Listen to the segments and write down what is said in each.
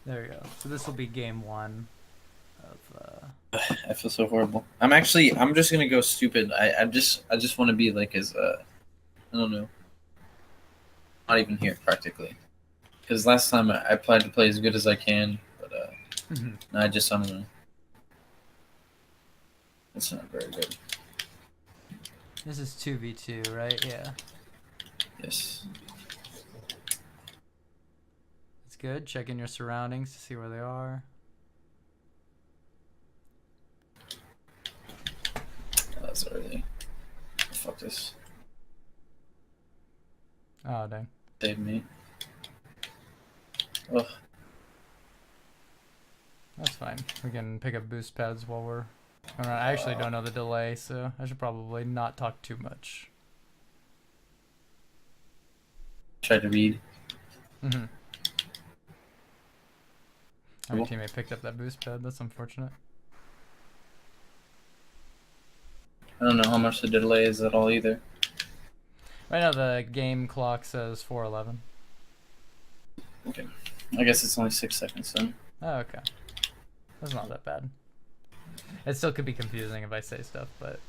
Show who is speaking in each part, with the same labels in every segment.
Speaker 1: There you go. So this will be game one of.
Speaker 2: I feel so horrible. I'm just gonna go stupid. I just want to be like as I don't know, not even here practically. Because last time I tried to play as good as I can, but I don't know. It's not very good.
Speaker 1: This is 2v2, right? Yeah.
Speaker 2: Yes.
Speaker 1: It's good. Check in your surroundings to see where they are.
Speaker 2: Oh, that's early. Fuck this.
Speaker 1: Oh, dang.
Speaker 2: Save me. Ugh.
Speaker 1: That's fine. We can pick up boost pads while we're going around. I actually don't know the delay, so I should probably not talk too much.
Speaker 2: Try to read.
Speaker 1: Mm-hmm. Our teammate picked up that boost pad. That's unfortunate.
Speaker 2: I don't know how much the delay is at all either.
Speaker 1: Right now the game clock says 4:11.
Speaker 2: Okay. I guess it's only 6 seconds then.
Speaker 1: Oh, okay. That's not that bad. It still could be confusing if I say stuff, but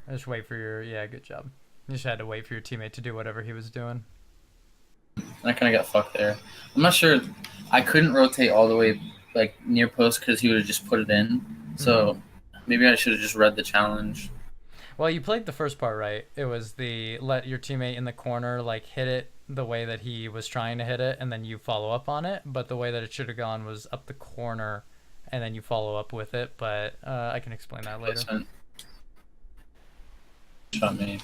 Speaker 1: just wait for your... Yeah, good job. You just had to wait for your teammate to do whatever he was doing.
Speaker 2: I kind of got fucked there. I'm not sure. I couldn't rotate all the way like near post because he would have just put it in. So maybe I should have just read the challenge.
Speaker 1: Well, you played the first part right. It was the let your teammate in the corner like hit it the way that he was trying to hit it, and then you follow up on it. But the way that it should have gone was up the corner, and then you follow up with it. But I can explain that later.
Speaker 2: Shot me.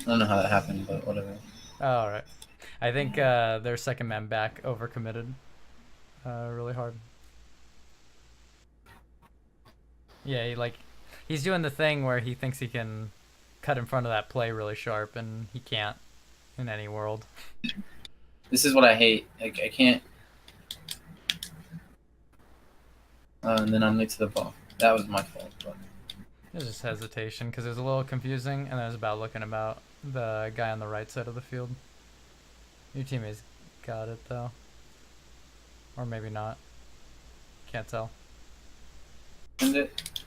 Speaker 2: I don't know how that happened, but whatever.
Speaker 1: Oh, all right. I think their second man back overcommitted really hard. Yeah, he's doing the thing where he thinks he can cut in front of that play really sharp, and he can't in any world.
Speaker 2: This is what I hate. Like I can't. And then I'm late to the ball. That was my fault. But...
Speaker 1: It was just hesitation because it was a little confusing, and it was about looking about the guy on the right side of the field. Your teammates got it though, or maybe not. Can't tell.
Speaker 2: End it.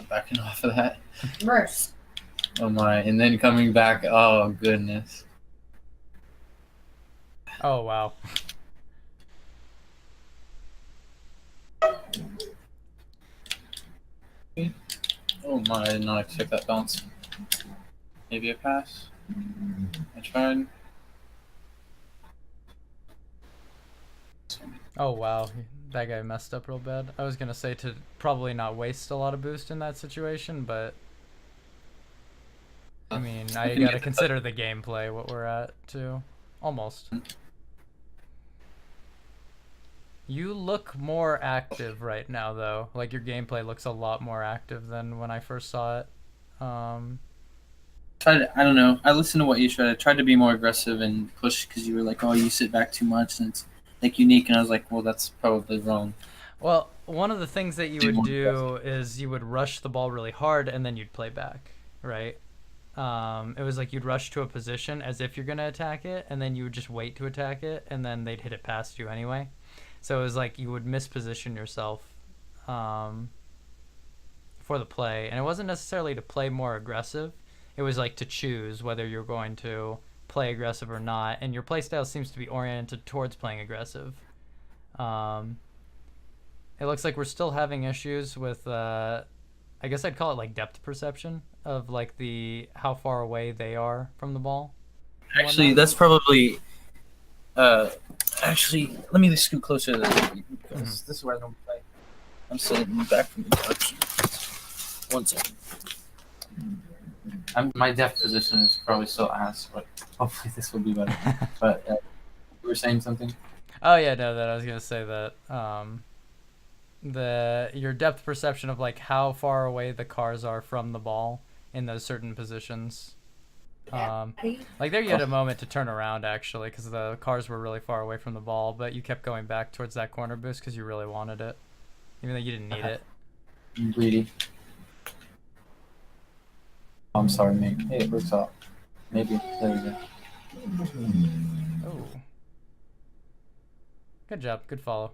Speaker 2: Backing off of that.
Speaker 3: Worse.
Speaker 2: Oh my! And then coming back. Oh goodness.
Speaker 1: Oh wow.
Speaker 2: Oh my! I did not expect that bounce. Maybe a pass. I tried.
Speaker 1: Oh wow, that guy messed up real bad. I was gonna say to probably not waste a lot of boost in that situation, but I mean, I gotta consider the gameplay, what we're at too. Almost. You look more active right now, though. Like your gameplay looks a lot more active than when I first saw it.
Speaker 2: I don't know. I listened to what you said. I tried to be more aggressive and push because you were like, "Oh, you sit back too much," and it's like unique. And I was like, "Well, that's probably wrong."
Speaker 1: Well, one of the things that you would do is you would rush the ball really hard and then you'd play back, right? It was like you'd rush to a position as if you're gonna attack it, and then you would just wait to attack it, and then they'd hit it past you anyway. So it was like you would misposition yourself for the play, and it wasn't necessarily to play more aggressive. It was like to choose whether you're going to play aggressive or not, and your playstyle seems to be oriented towards playing aggressive. It looks like we're still having issues with, I guess I'd call it like depth perception of like the how far away they are from the ball.
Speaker 2: Actually, that's probably. Actually, let me scoot closer to the TV because this is where I don't play. I'm sitting back from the couch. 1 second. My depth position is probably still ass, but hopefully this will be better. But you were saying something?
Speaker 1: Oh yeah, no, that I was gonna say that your depth perception of like how far away the cars are from the ball in those certain positions. Like there you had a moment to turn around actually because the cars were really far away from the ball, but you kept going back towards that corner boost because you really wanted it, even though you didn't need it.
Speaker 2: I'm greedy. I'm sorry, mate. Hey, it works out. Maybe. There we go.
Speaker 1: Oh, Good job. Good follow.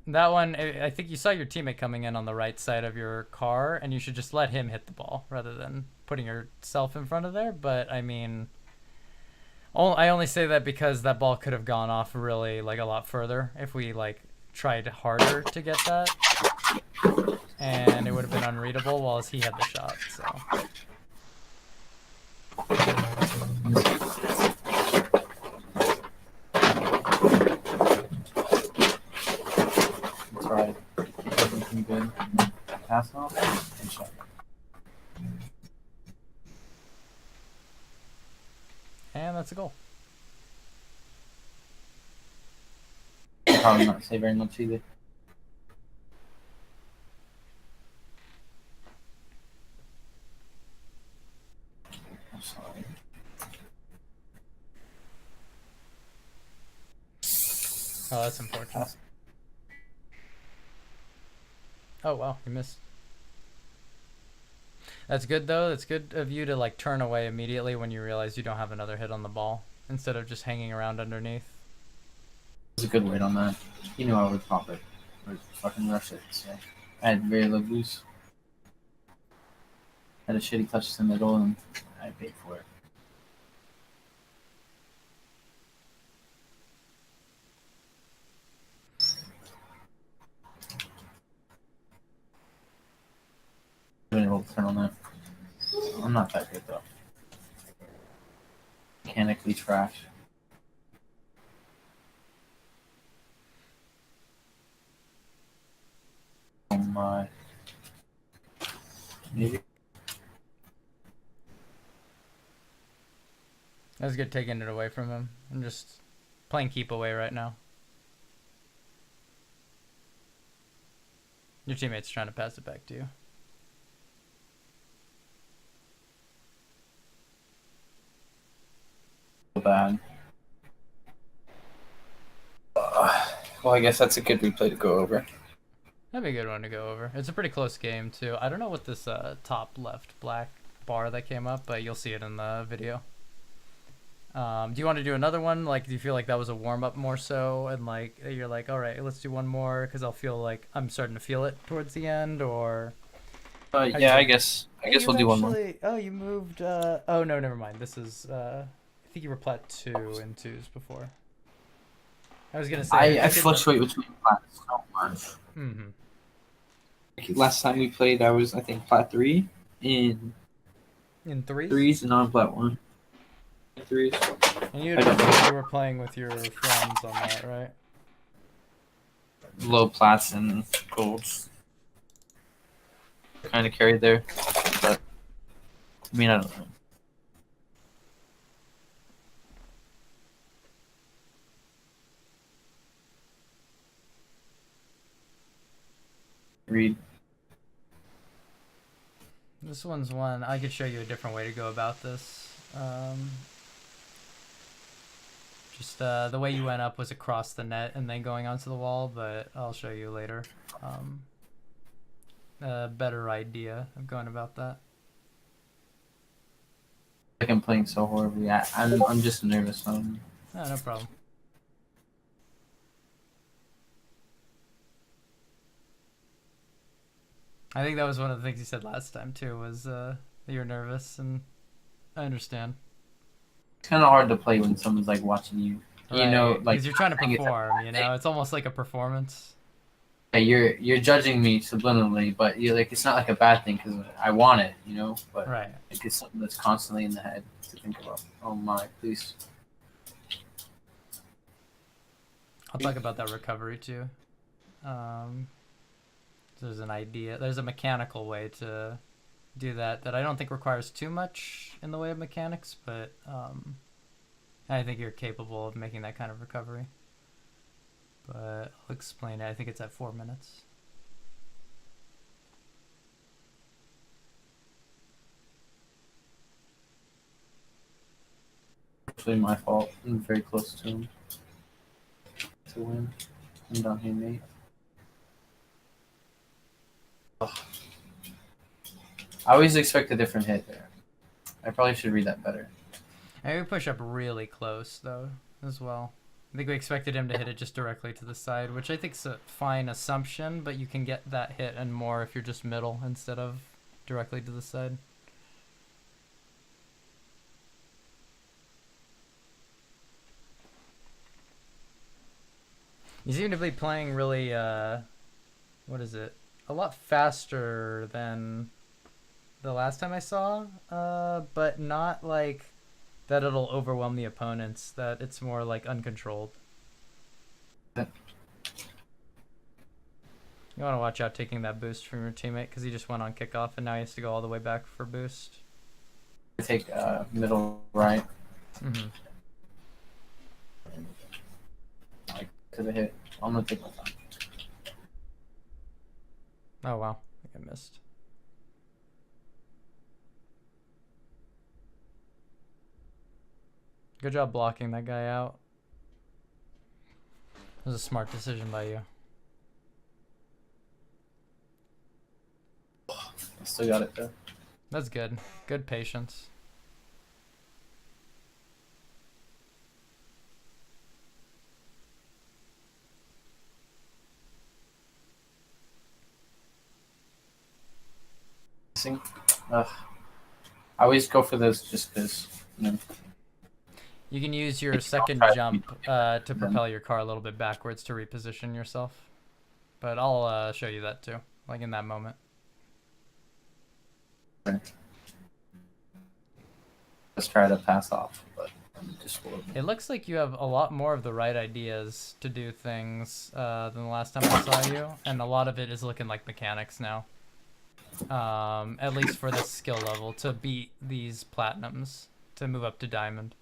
Speaker 1: That one, I think you saw your teammate coming in on the right side of your car, and you should just let him hit the ball rather than putting yourself in front of there. But I mean, I only say that because that ball could have gone off really like a lot further if we like tried harder to get that, and it would have been unreadable while he had the shot. So.
Speaker 2: Try something good. Pass off and shot.
Speaker 1: And that's a goal.
Speaker 2: Probably not say very much either. I'm sorry.
Speaker 1: Oh, that's unfortunate. Oh, wow, you missed. That's good, though. It's good of you to, like, turn away immediately when you realize you don't have another hit on the ball, instead of just hanging around underneath.
Speaker 2: It was a good weight on that. He knew I would pop it. Or fucking rush it, so I had very low boost. Had a shitty touch to the middle, and I paid for it. Been able to turn on that. I'm not that good though. Mechanically trash. Oh my. Maybe.
Speaker 1: That was good taking it away from him. I'm just playing keep away right now. Your teammate's trying to pass it back to you.
Speaker 2: Bad. Well, I guess that's a good replay to go over.
Speaker 1: That'd be a good one to go over. It's a pretty close game, too. I don't know what this top left black bar that came up, but you'll see it in the video. Do you want to do another one? Like, do you feel like that was a warm-up more so? And, like, you're like, all right, let's do one more because I'll feel like I'm starting to feel it towards the end, or...
Speaker 2: Yeah, I guess we'll do one more.
Speaker 1: Oh, you moved... Oh, no, never mind. This is... I think you were plat 2 and 2s before. I was going to say...
Speaker 2: I fluctuate between plats so much.
Speaker 1: Mm-hmm.
Speaker 2: Last time we played, I was, I think, plat 3 in 3s, and now I'm plat 1. 3s.
Speaker 1: And you were playing with your friends on that, right?
Speaker 2: Low plats and golds. Kind of carried there, but I mean, I don't know. Read.
Speaker 1: This one's one I could show you a different way to go about this. Just the way you went up was across the net and then going onto the wall, but I'll show you later. A better idea of going about that.
Speaker 2: Like I'm playing so horribly. I'm just nervous.
Speaker 1: No problem. I think that was one of the things you said last time too. Was that you're nervous, and I understand.
Speaker 2: It's kind of hard to play when someone's like watching you.
Speaker 1: Right.
Speaker 2: You know, like
Speaker 1: because you're trying to perform. You know, it's almost like a performance.
Speaker 2: Yeah, you're judging me subliminally, but you're like it's not like a bad thing because I want it, you know. But
Speaker 1: right.
Speaker 2: It's something that's constantly in the head to think about. Oh my, please.
Speaker 1: I'll talk about that recovery too. There's an idea. There's a mechanical way to do that I don't think requires too much in the way of mechanics, but I think you're capable of making that kind of recovery. But I'll explain it. I think it's at 4 minutes.
Speaker 2: Actually, my fault. I'm very close to him to win. I'm down here, mate. Ugh. I always expect a different hit there. I probably should read that better.
Speaker 1: I would push up really close though, as well. I think we expected him to hit it just directly to the side, which I think's a fine assumption, but you can get that hit and more if you're just middle instead of directly to the side. You seem to be playing really, what is it? A lot faster than the last time I saw, but not like that it'll overwhelm the opponents, that it's more like uncontrolled. You want to watch out taking that boost from your teammate because he just went on kickoff and now he has to go all the way back for boost.
Speaker 2: I take middle right.
Speaker 1: Mm-hmm.
Speaker 2: Like to the hit. I'm gonna take my time.
Speaker 1: Oh wow, I think I missed. Good job blocking that guy out. It was a smart decision by you.
Speaker 2: I still got it though.
Speaker 1: That's good. Good patience.
Speaker 2: Ugh. I always go for this just because, you know.
Speaker 1: You can use your
Speaker 2: It's
Speaker 1: second
Speaker 2: not
Speaker 1: jump
Speaker 2: tight.
Speaker 1: to propel your car a little bit backwards to reposition yourself. But I'll show you that too, like in that moment.
Speaker 2: Let's try to pass off, but just a little bit.
Speaker 1: It looks like you have a lot more of the right ideas to do things than the last time I saw you, and a lot of it is looking like mechanics now. At least for this skill level, to beat these platinums, to move up to diamond.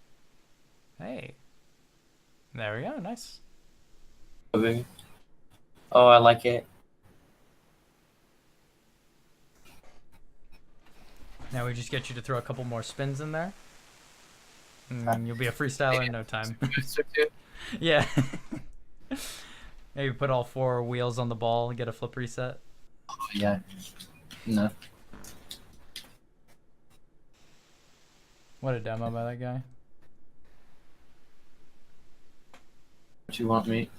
Speaker 1: Hey. There we go, nice.
Speaker 2: Oh, I like it.
Speaker 1: Now we just get you to throw a couple more spins in there. And you'll be a freestyler in no time. Yeah. Maybe put all 4 wheels on the ball and get a flip reset.
Speaker 2: Oh, yeah. No.
Speaker 1: What a demo by that guy.
Speaker 2: What you want, mate?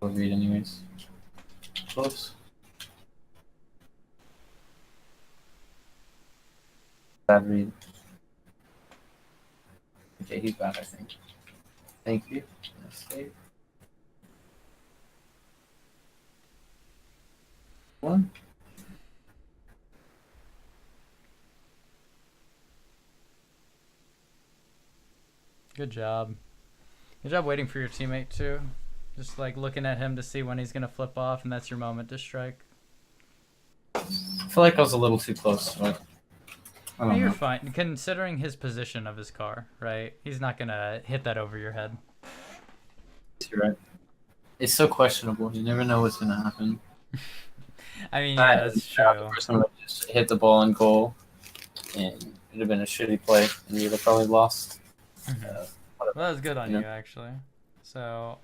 Speaker 2: I'll read anyways. Close. Bad read. Okay, he's bad, I think. Thank you. Nice save. One.
Speaker 1: Good job. Good job waiting for your teammate too. Just like looking at him to see when he's gonna flip off, and that's your moment to strike.
Speaker 2: I feel like I was a little too close, but I
Speaker 1: No,
Speaker 2: don't
Speaker 1: you're
Speaker 2: know.
Speaker 1: fine. Considering his position of his car, right? He's not gonna hit that over your head.
Speaker 2: You're right. It's so questionable. You never know what's gonna happen.
Speaker 1: I mean, yeah, that's
Speaker 2: The
Speaker 1: true.
Speaker 2: person would just hit the ball in goal, and it'd have been a shitty play, and you'd have probably lost.
Speaker 1: Well, that was good on
Speaker 2: Yeah.
Speaker 1: you, actually. So,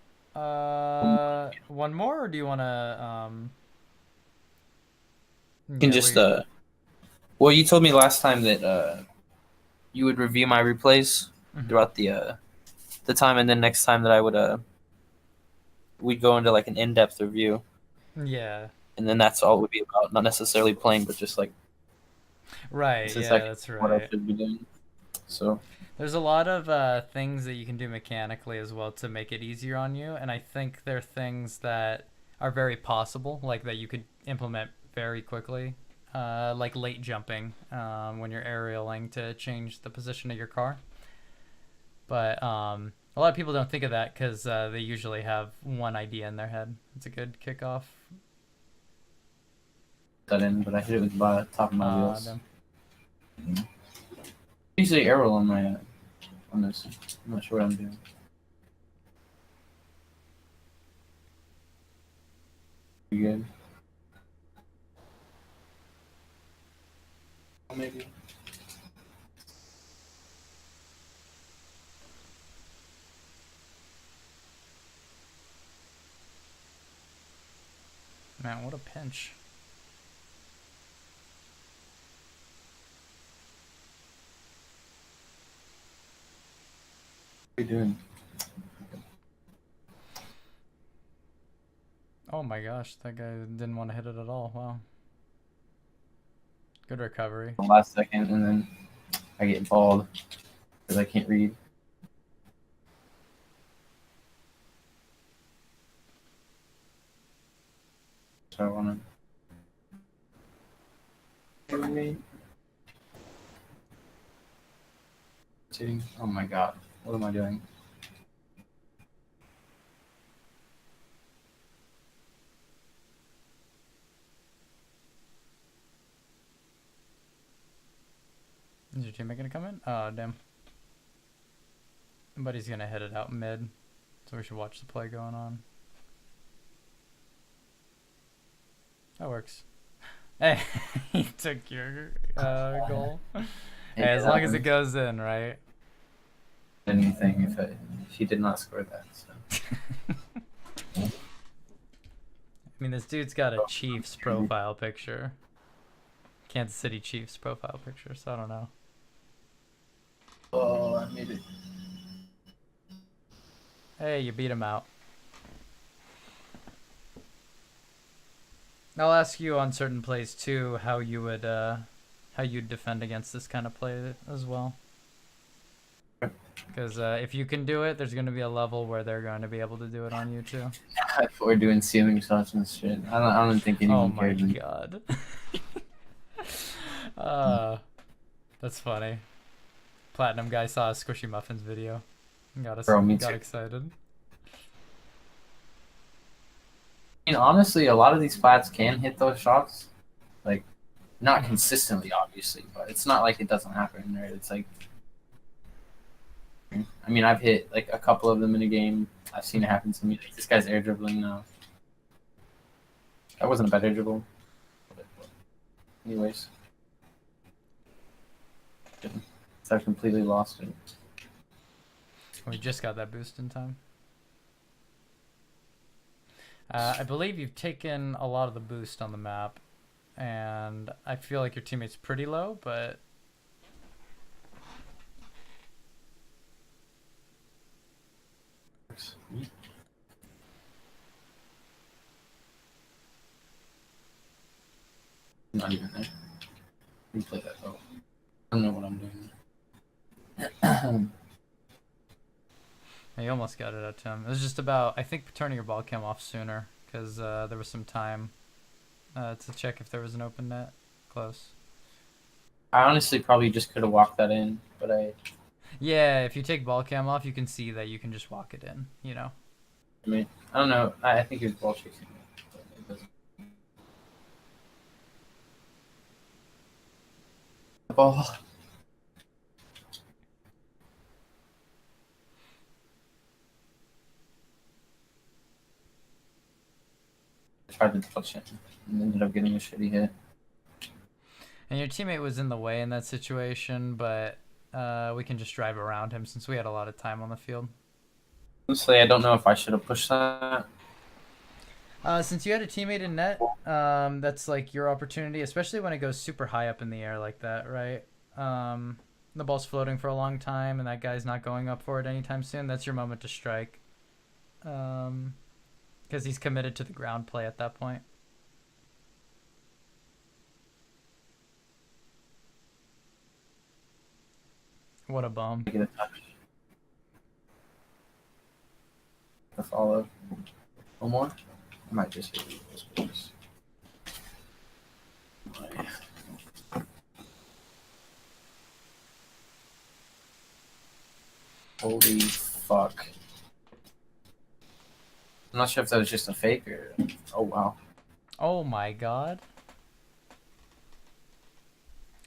Speaker 1: one more, or do you want to,
Speaker 2: You can just Well, you told me last time that you would review my replays throughout the time, and then next time that I would we'd go into like an in-depth review,
Speaker 1: Yeah.
Speaker 2: and then that's all it would be about, not necessarily playing, but just like
Speaker 1: Right,
Speaker 2: since
Speaker 1: yeah,
Speaker 2: I
Speaker 1: that's
Speaker 2: what I
Speaker 1: right.
Speaker 2: should be doing. So
Speaker 1: There's a lot of things that you can do mechanically as well to make it easier on you, and I think they're things that are very possible, like that you could implement very quickly, like late jumping when you're aerialing to change the position of your car. But a lot of people don't think of that because they usually have one idea in their head. It's a good kickoff.
Speaker 2: that in, but I hit it with the top of my wheels.
Speaker 1: Them.
Speaker 2: Usually arrow on my on this. I'm not sure what I'm doing. You good? Maybe.
Speaker 1: Man, what a pinch.
Speaker 2: you doing?
Speaker 1: Oh my gosh, that guy didn't want to hit it at all. Wow. Good recovery.
Speaker 2: The last second, and then I get balled because I can't read. So I want to. Oh my god, what am I doing?
Speaker 1: Is your teammate gonna come in? Oh damn. But he's gonna hit it out mid, so we should watch the play going on. That works. Hey, he took your goal. Hey, as long as it goes in, right?
Speaker 2: Anything if he did not score that. So.
Speaker 1: I mean, this dude's got a Chiefs profile picture. Kansas City Chiefs profile picture, so I don't know.
Speaker 2: Oh, I made it.
Speaker 1: Hey, you beat him out. I'll ask you on certain plays too how you'd defend against this kind of play as well. Because if you can do it, there's going to be a level where they're going to be able to do it on you too.
Speaker 2: If we're doing ceiling shots and shit, I don't think anyone cares.
Speaker 1: Oh my god. That's funny. Platinum guy saw a Squishy Muffins video and got excited.
Speaker 2: I mean, honestly, a lot of these flats can hit those shots, like not consistently, obviously, but it's not like it doesn't happen. Right? It's like, I mean, I've hit like a couple of them in a game. I've seen it happen to me. Like, this guy's air dribbling now. That wasn't a bad air dribble. Anyways, so I've completely lost it.
Speaker 1: We just got that boost in time. I believe you've taken a lot of the boost on the map, and I feel like your teammate's pretty low, but
Speaker 2: not even there. Replay that though. I don't know what I'm doing.
Speaker 1: you almost got it out to him. It was just about, I think, turning your ball cam off sooner, because there was some time to check if there was an open net close.
Speaker 2: I honestly probably just could have walked that in, but I.
Speaker 1: Yeah, if you take ball cam off, you can see that you can just walk it in, you know?
Speaker 2: I mean, I don't know. I think he was ball chasing me. But it doesn't. The ball. I tried to touch it and ended up getting a shitty hit.
Speaker 1: And your teammate was in the way in that situation, but we can just drive around him since we had a lot of time on the field.
Speaker 2: Honestly, I don't know if I should have pushed that.
Speaker 1: Since you had a teammate in net, that's like your opportunity, especially when it goes super high up in the air like that, right? The ball's floating for a long time and that guy's not going up for it anytime soon. That's your moment to strike. Because he's committed to the ground play at that point. What a bum.
Speaker 2: Get a touch. A follow. One more? I might just hit those. Holy fuck. I'm not sure if that was just a fake or. Oh wow.
Speaker 1: Oh my god.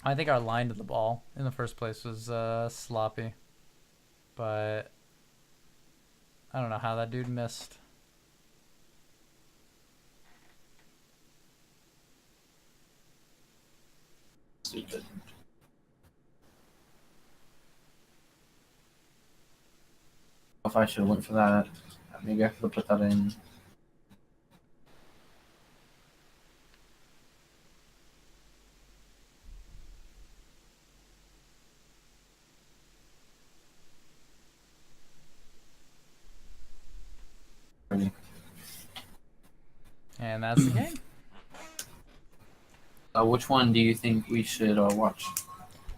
Speaker 1: I think our line to the ball in the first place was sloppy. But I don't know how that dude missed.
Speaker 2: Stupid. If I should have went for that, maybe I could have put that in. Ready.
Speaker 1: And that's the game.
Speaker 2: Which one do you think we should watch?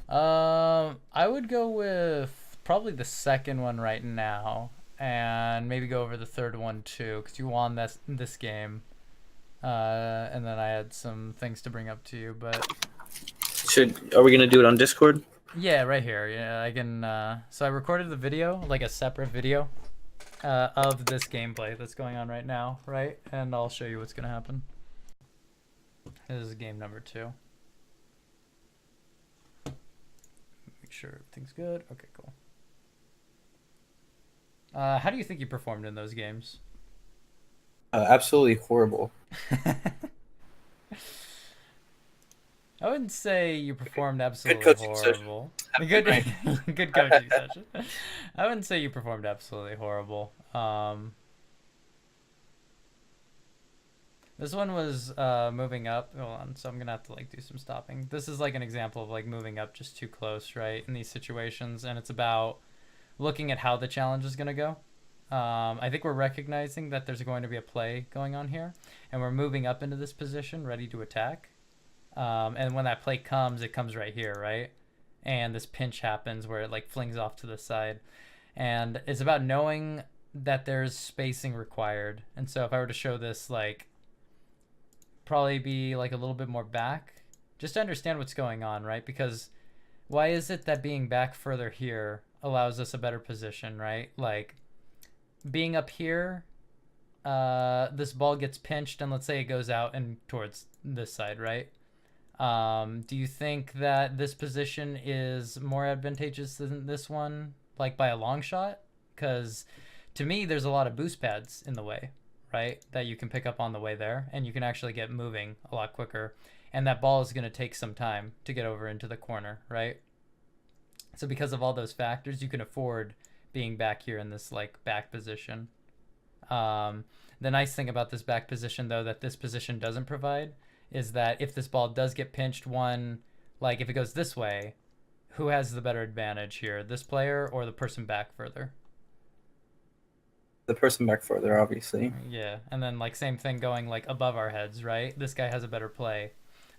Speaker 1: I would go with probably the second one right now, and maybe go over the third one too, because you won this game. And then I had some things to bring up to you, but
Speaker 2: Are we gonna do it on Discord?
Speaker 1: yeah, right here. Yeah, I can. So I recorded the video, like a separate video, of this gameplay that's going on right now, right? And I'll show you what's gonna happen. This is game number 2. Make sure everything's good. Okay, cool. How do you think you performed in those games?
Speaker 2: Absolutely horrible.
Speaker 1: I wouldn't say you performed absolutely
Speaker 2: coaching session.
Speaker 1: horrible.
Speaker 2: Have a
Speaker 1: Good,
Speaker 2: good night.
Speaker 1: good coaching session. I wouldn't say you performed absolutely horrible. This one was moving up. Hold on, so I'm gonna have to like do some stopping. This is like an example of like moving up just too close, right? In these situations, and it's about looking at how the challenge is gonna go. I think we're recognizing that there's going to be a play going on here, and we're moving up into this position, ready to attack. And when that play comes, it comes right here, right? And this pinch happens where it like flings off to the side. And it's about knowing that there's spacing required. And so if I were to show this, like, probably be like a little bit more back, just to understand what's going on, right? Because why is it that being back further here allows us a better position, right? Like, being up here, this ball gets pinched, and let's say it goes out and towards this side, right? Do you think that this position is more advantageous than this one, like by a long shot? Because to me, there's a lot of boost pads in the way, right? That you can pick up on the way there, and you can actually get moving a lot quicker. And that ball is going to take some time to get over into the corner, right? So because of all those factors, you can afford being back here in this like back position. The nice thing about this back position, though, that this position doesn't provide, is that if this ball does get pinched, like if it goes this way, who has the better advantage here, this player or the person back further?
Speaker 2: The person back further, obviously.
Speaker 1: Yeah, and then like same thing going like above our heads, right? This guy has a better play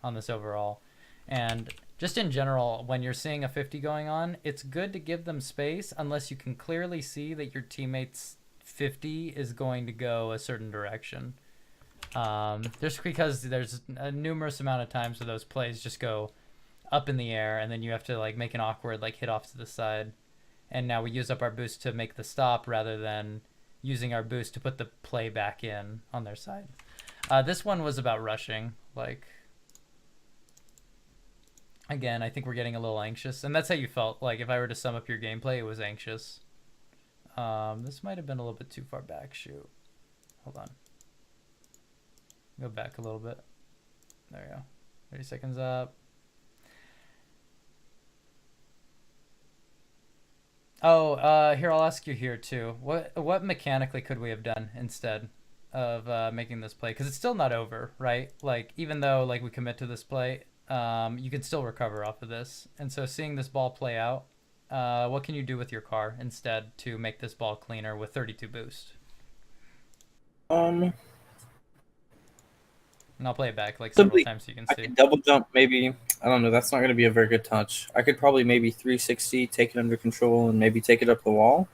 Speaker 1: on this overall. And just in general, when you're seeing a 50 going on, it's good to give them space unless you can clearly see that your teammate's 50 is going to go a certain direction. Just because there's a numerous amount of times where those plays just go up in the air, and then you have to like make an awkward like hit off to the side. And now we use up our boost to make the stop rather than using our boost to put the play back in on their side. This one was about rushing. Like, again, I think we're getting a little anxious, and that's how you felt. Like, if I were to sum up your gameplay, it was anxious. This might have been a little bit too far back. Shoot. Hold on. Go back a little bit. There we go. 30 seconds up. Oh, here, I'll ask you here too. What mechanically could we have done instead of making this play? Because it's still not over, right? Like, even though like we commit to this play, you can still recover off of this. And so seeing this ball play out, what can you do with your car instead to make this ball cleaner with 32 boost? And I'll play it back like several times so you can see.
Speaker 2: I could double jump, maybe. I don't know. That's not going to be a very good touch. I could probably maybe 360, take it under control, and maybe take it up the wall.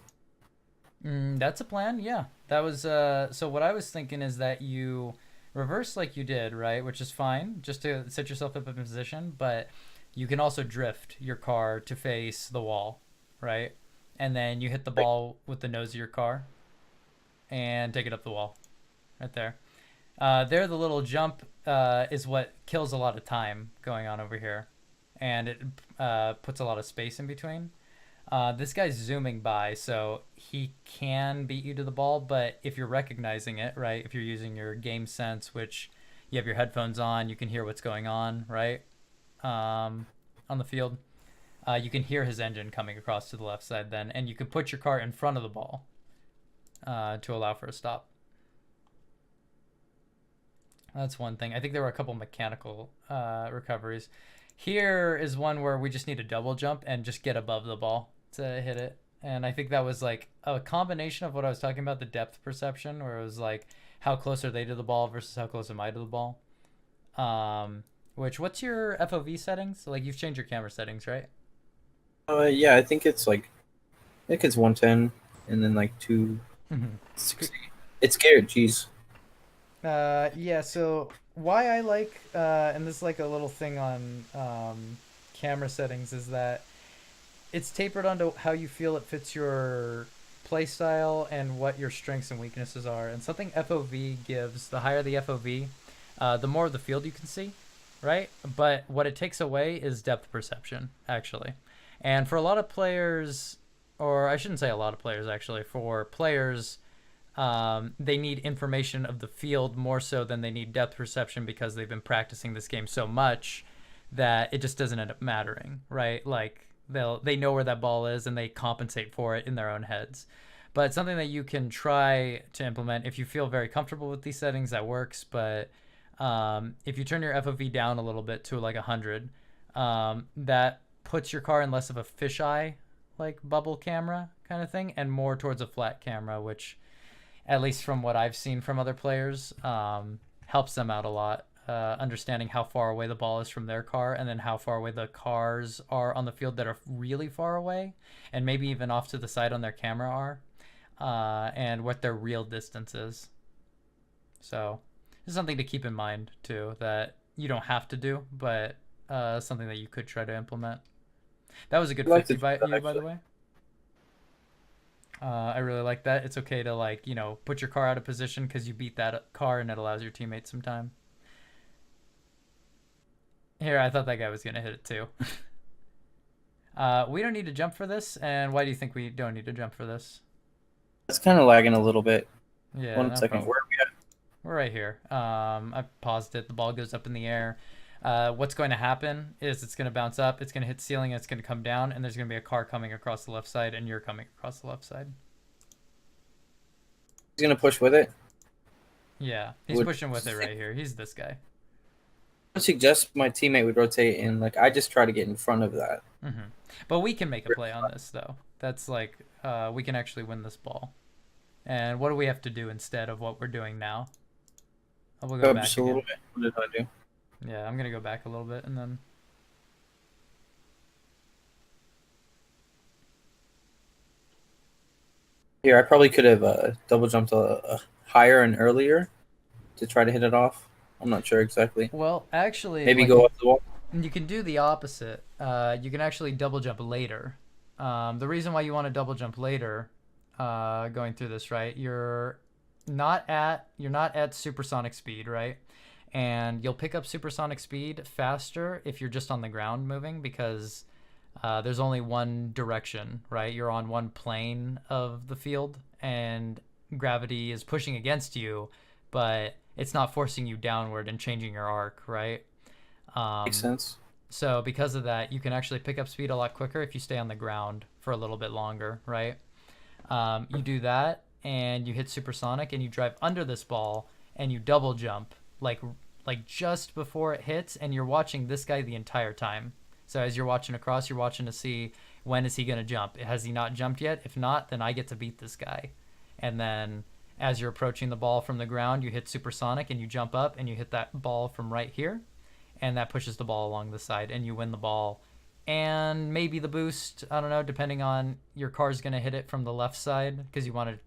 Speaker 1: That's a plan. Yeah, that was. So what I was thinking is that you reverse like you did, right? Which is fine, just to set yourself up in position. But you can also drift your car to face the wall, right? And then you hit the ball with the nose of your car, and take it up the wall, right there. There, the little jump is what kills a lot of time going on over here, and it puts a lot of space in between. This guy's zooming by, so he can beat you to the ball, but if you're recognizing it, right, if you're using your game sense, which you have your headphones on, you can hear what's going on, right, on the field. You can hear his engine coming across to the left side then, and you can put your car in front of the ball to allow for a stop. That's one thing. I think there were a couple mechanical recoveries. Here is one where we just need a double jump and just get above the ball to hit it. And I think that was like a combination of what I was talking about, the depth perception, where it was like how close are they to the ball versus how close am I to the ball. What's your FOV settings? Like you've changed your camera settings, right?
Speaker 3: Yeah, I think it's 110 and then like 260. It's scared, jeez.
Speaker 1: Yeah, so why I like, and this is like a little thing on camera settings, is that it's tapered onto how you feel it fits your play style and what your strengths and weaknesses are. And something FOV gives, the higher the FOV, the more of the field you can see, right? But what it takes away is depth perception, actually. And for a lot of players, or I shouldn't say a lot of players, actually, for players, they need information of the field more so than they need depth perception because they've been practicing this game so much that it just doesn't end up mattering, right? Like they know where that ball is and they compensate for it in their own heads. But something that you can try to implement if you feel very comfortable with these settings, that works. But if you turn your FOV down a little bit to like 100, that puts your car in less of a fisheye like bubble camera kind of thing and more towards a flat camera, which at least from what I've seen from other players, helps them out a lot. Understanding how far away the ball is from their car and then how far away the cars are on the field that are really far away and maybe even off to the side on their camera are, and what their real distance is. So this is something to keep in mind too, that you don't have to do, but something that you could try to implement. That was a good fix by the way. I really like that. It's okay to like, put your car out of position because you beat that car and it allows your teammates some time. Here, I thought that guy was going to hit it too. We don't need to jump for this. And why do you think we don't need to jump for this?
Speaker 3: It's kind of lagging a little bit.
Speaker 1: Yeah.
Speaker 3: One second.
Speaker 1: Problem.
Speaker 3: Where are we at?
Speaker 1: We're right here. I paused it. The ball goes up in the air. What's going to happen is it's going to bounce up, it's going to hit the ceiling, and it's going to come down, and there's going to be a car coming across the left side, and you're coming across the left side.
Speaker 3: He's going to push with it?
Speaker 1: Yeah, he's pushing with it right here. He's this guy.
Speaker 3: I would suggest my teammate would rotate, and like I just try to get in front of that.
Speaker 1: Mm-hmm. But we can make a play on this, though. That's like, we can actually win this ball. And what do we have to do instead of what we're doing now? We'll go back
Speaker 3: just a little bit. What did I do?
Speaker 1: Yeah, I'm going to go back a little bit and then...
Speaker 3: Here, I probably could have double jumped higher and earlier to try to hit it off. I'm not sure exactly.
Speaker 1: Well, actually...
Speaker 3: Maybe go up the wall?
Speaker 1: You can do the opposite. You can actually double jump later. The reason why you want to double jump later, going through this, right? You're not at supersonic speed, right? And you'll pick up supersonic speed faster if you're just on the ground moving because there's only one direction, right? You're on one plane of the field and gravity is pushing against you, but it's not forcing you downward and changing your arc, right?
Speaker 3: Makes sense.
Speaker 1: So because of that, you can actually pick up speed a lot quicker if you stay on the ground for a little bit longer, right? You do that and you hit supersonic and you drive under this ball and you double jump like just before it hits, and you're watching this guy the entire time. So as you're watching across, you're watching to see when is he going to jump. Has he not jumped yet? If not, then I get to beat this guy. And then as you're approaching the ball from the ground, you hit supersonic and you jump up and you hit that ball from right here, and that pushes the ball along the side and you win the ball. And maybe the boost, I don't know, depending on your car's going to hit it from the left side because you want to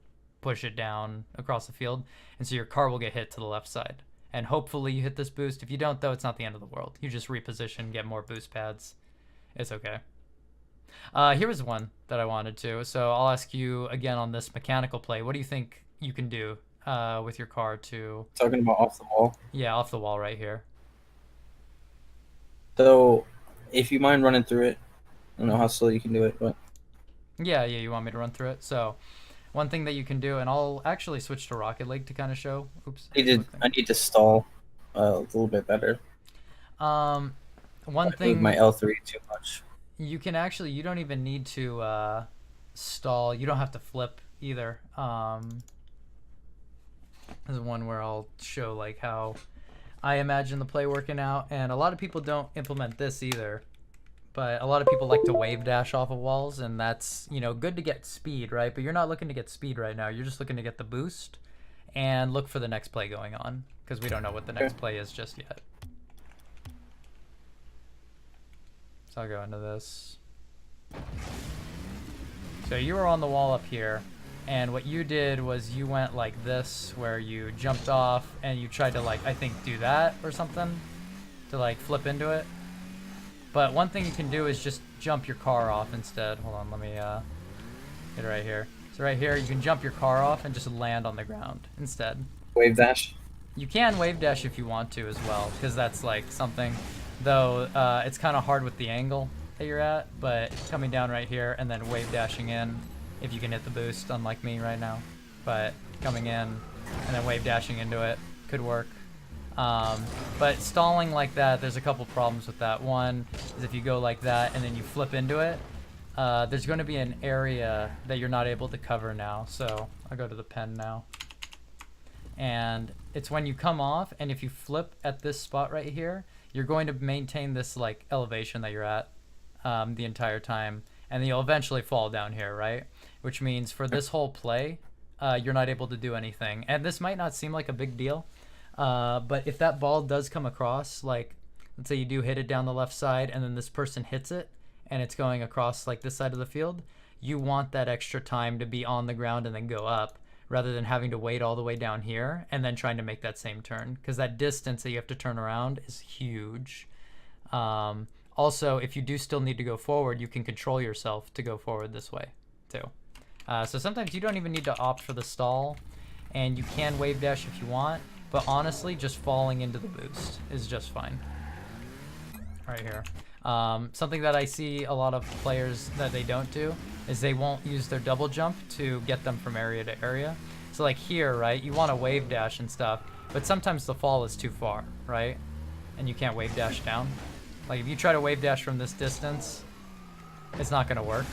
Speaker 1: push it down across the field. And so your car will get hit to the left side. And hopefully you hit this boost. If you don't, though, it's not the end of the world. You just reposition, get more boost pads. It's okay. Here was one that I wanted to. So I'll ask you again on this mechanical play. What do you think you can do with your car to...
Speaker 3: Talking about off the wall?
Speaker 1: Yeah, off the wall right here.
Speaker 3: So, if you mind running through it, I don't know how slow you can do it, but...
Speaker 1: Yeah, you want me to run through it? So... One thing that you can do, and I'll actually switch to Rocket League to kind of show. Oops.
Speaker 3: I need to stall a little bit better.
Speaker 1: One thing.
Speaker 3: Move my L3 too much.
Speaker 1: You can actually. You don't even need to stall. You don't have to flip either. There's one where I'll show like how I imagine the play working out, and a lot of people don't implement this either. but a lot of people like to wave dash off of walls, and that's, you know, good to get speed, right? But you're not looking to get speed right now. You're just looking to get the boost and look for the next play going on, because we don't know what the next play is just yet. So I'll go into this. So you were on the wall up here, and what you did was you went like this, where you jumped off and you tried to, like, I think do that or something to like flip into it. But one thing you can do is just jump your car off instead. Hold on, let me get it right here. So right here, you can jump your car off and just land on the ground instead.
Speaker 3: Wave dash.
Speaker 1: You can wave dash if you want to as well, because that's like something, though it's kind of hard with the angle that you're at, but coming down right here and then wave dashing in, if you can hit the boost, unlike me right now. But coming in and then wave dashing into it could work. But stalling like that, there's a couple problems with that. One is if you go like that and then you flip into it, there's going to be an area that you're not able to cover now. So I'll go to the pen now. And it's when you come off, and if you flip at this spot right here, you're going to maintain this like elevation that you're at the entire time, and then you'll eventually fall down here, right? Which means for this whole play, you're not able to do anything. And this might not seem like a big deal, but if that ball does come across, like let's say you do hit it down the left side and then this person hits it and it's going across like this side of the field, you want that extra time to be on the ground and then go up, rather than having to wait all the way down here and then trying to make that same turn, because that distance that you have to turn around is huge. Also, if you do still need to go forward, you can control yourself to go forward this way too. So sometimes you don't even need to opt for the stall, and you can wave dash if you want, but honestly, just falling into the boost is just fine. Right here. Something that I see a lot of players that they don't do is they won't use their double jump to get them from area to area. So like here, right, you want to wave dash and stuff, but sometimes the fall is too far, right? And you can't wave dash down. Like if you try to wave dash from this distance, it's not going to work.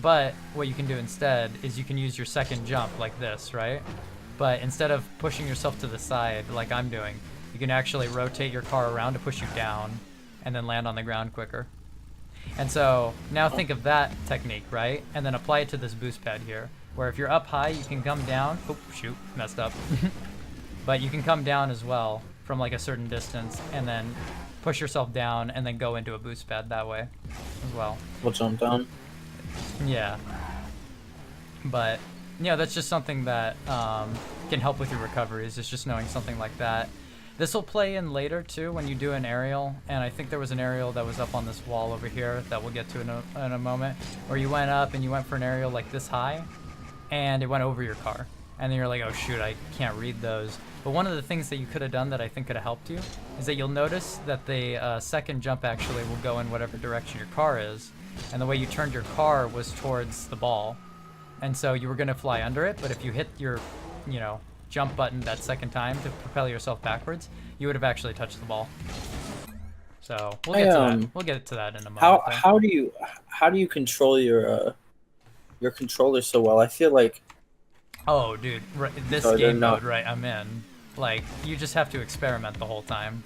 Speaker 1: But what you can do instead is you can use your second jump like this, right? But instead of pushing yourself to the side like I'm doing, you can actually rotate your car around to push you down and then land on the ground quicker. And so now think of that technique, right? And then apply it to this boost pad here, where if you're up high, you can come down. Oh, shoot, messed up. But you can come down as well from like a certain distance and then push yourself down and then go into a boost pad that way as well.
Speaker 3: We'll jump down.
Speaker 1: Yeah. But, you know, that's just something that can help with your recoveries, is just knowing something like that. This will play in later too when you do an aerial, and I think there was an aerial that was up on this wall over here that we'll get to in a moment, where you went up and you went for an aerial like this high, and it went over your car. And then you're like, oh shoot, I can't read those. But one of the things that you could have done that I think could have helped you is that you'll notice that the second jump actually will go in whatever direction your car is, and the way you turned your car was towards the ball. And so you were going to fly under it, but if you hit your, you know, jump button that second time to propel yourself backwards, you would have actually touched the ball. So we'll get to that. We'll get to that in a moment.
Speaker 3: How do you control your controller so well? I feel like,
Speaker 1: oh dude, right, this game mode, right, I'm in, like, you just have to experiment the whole time,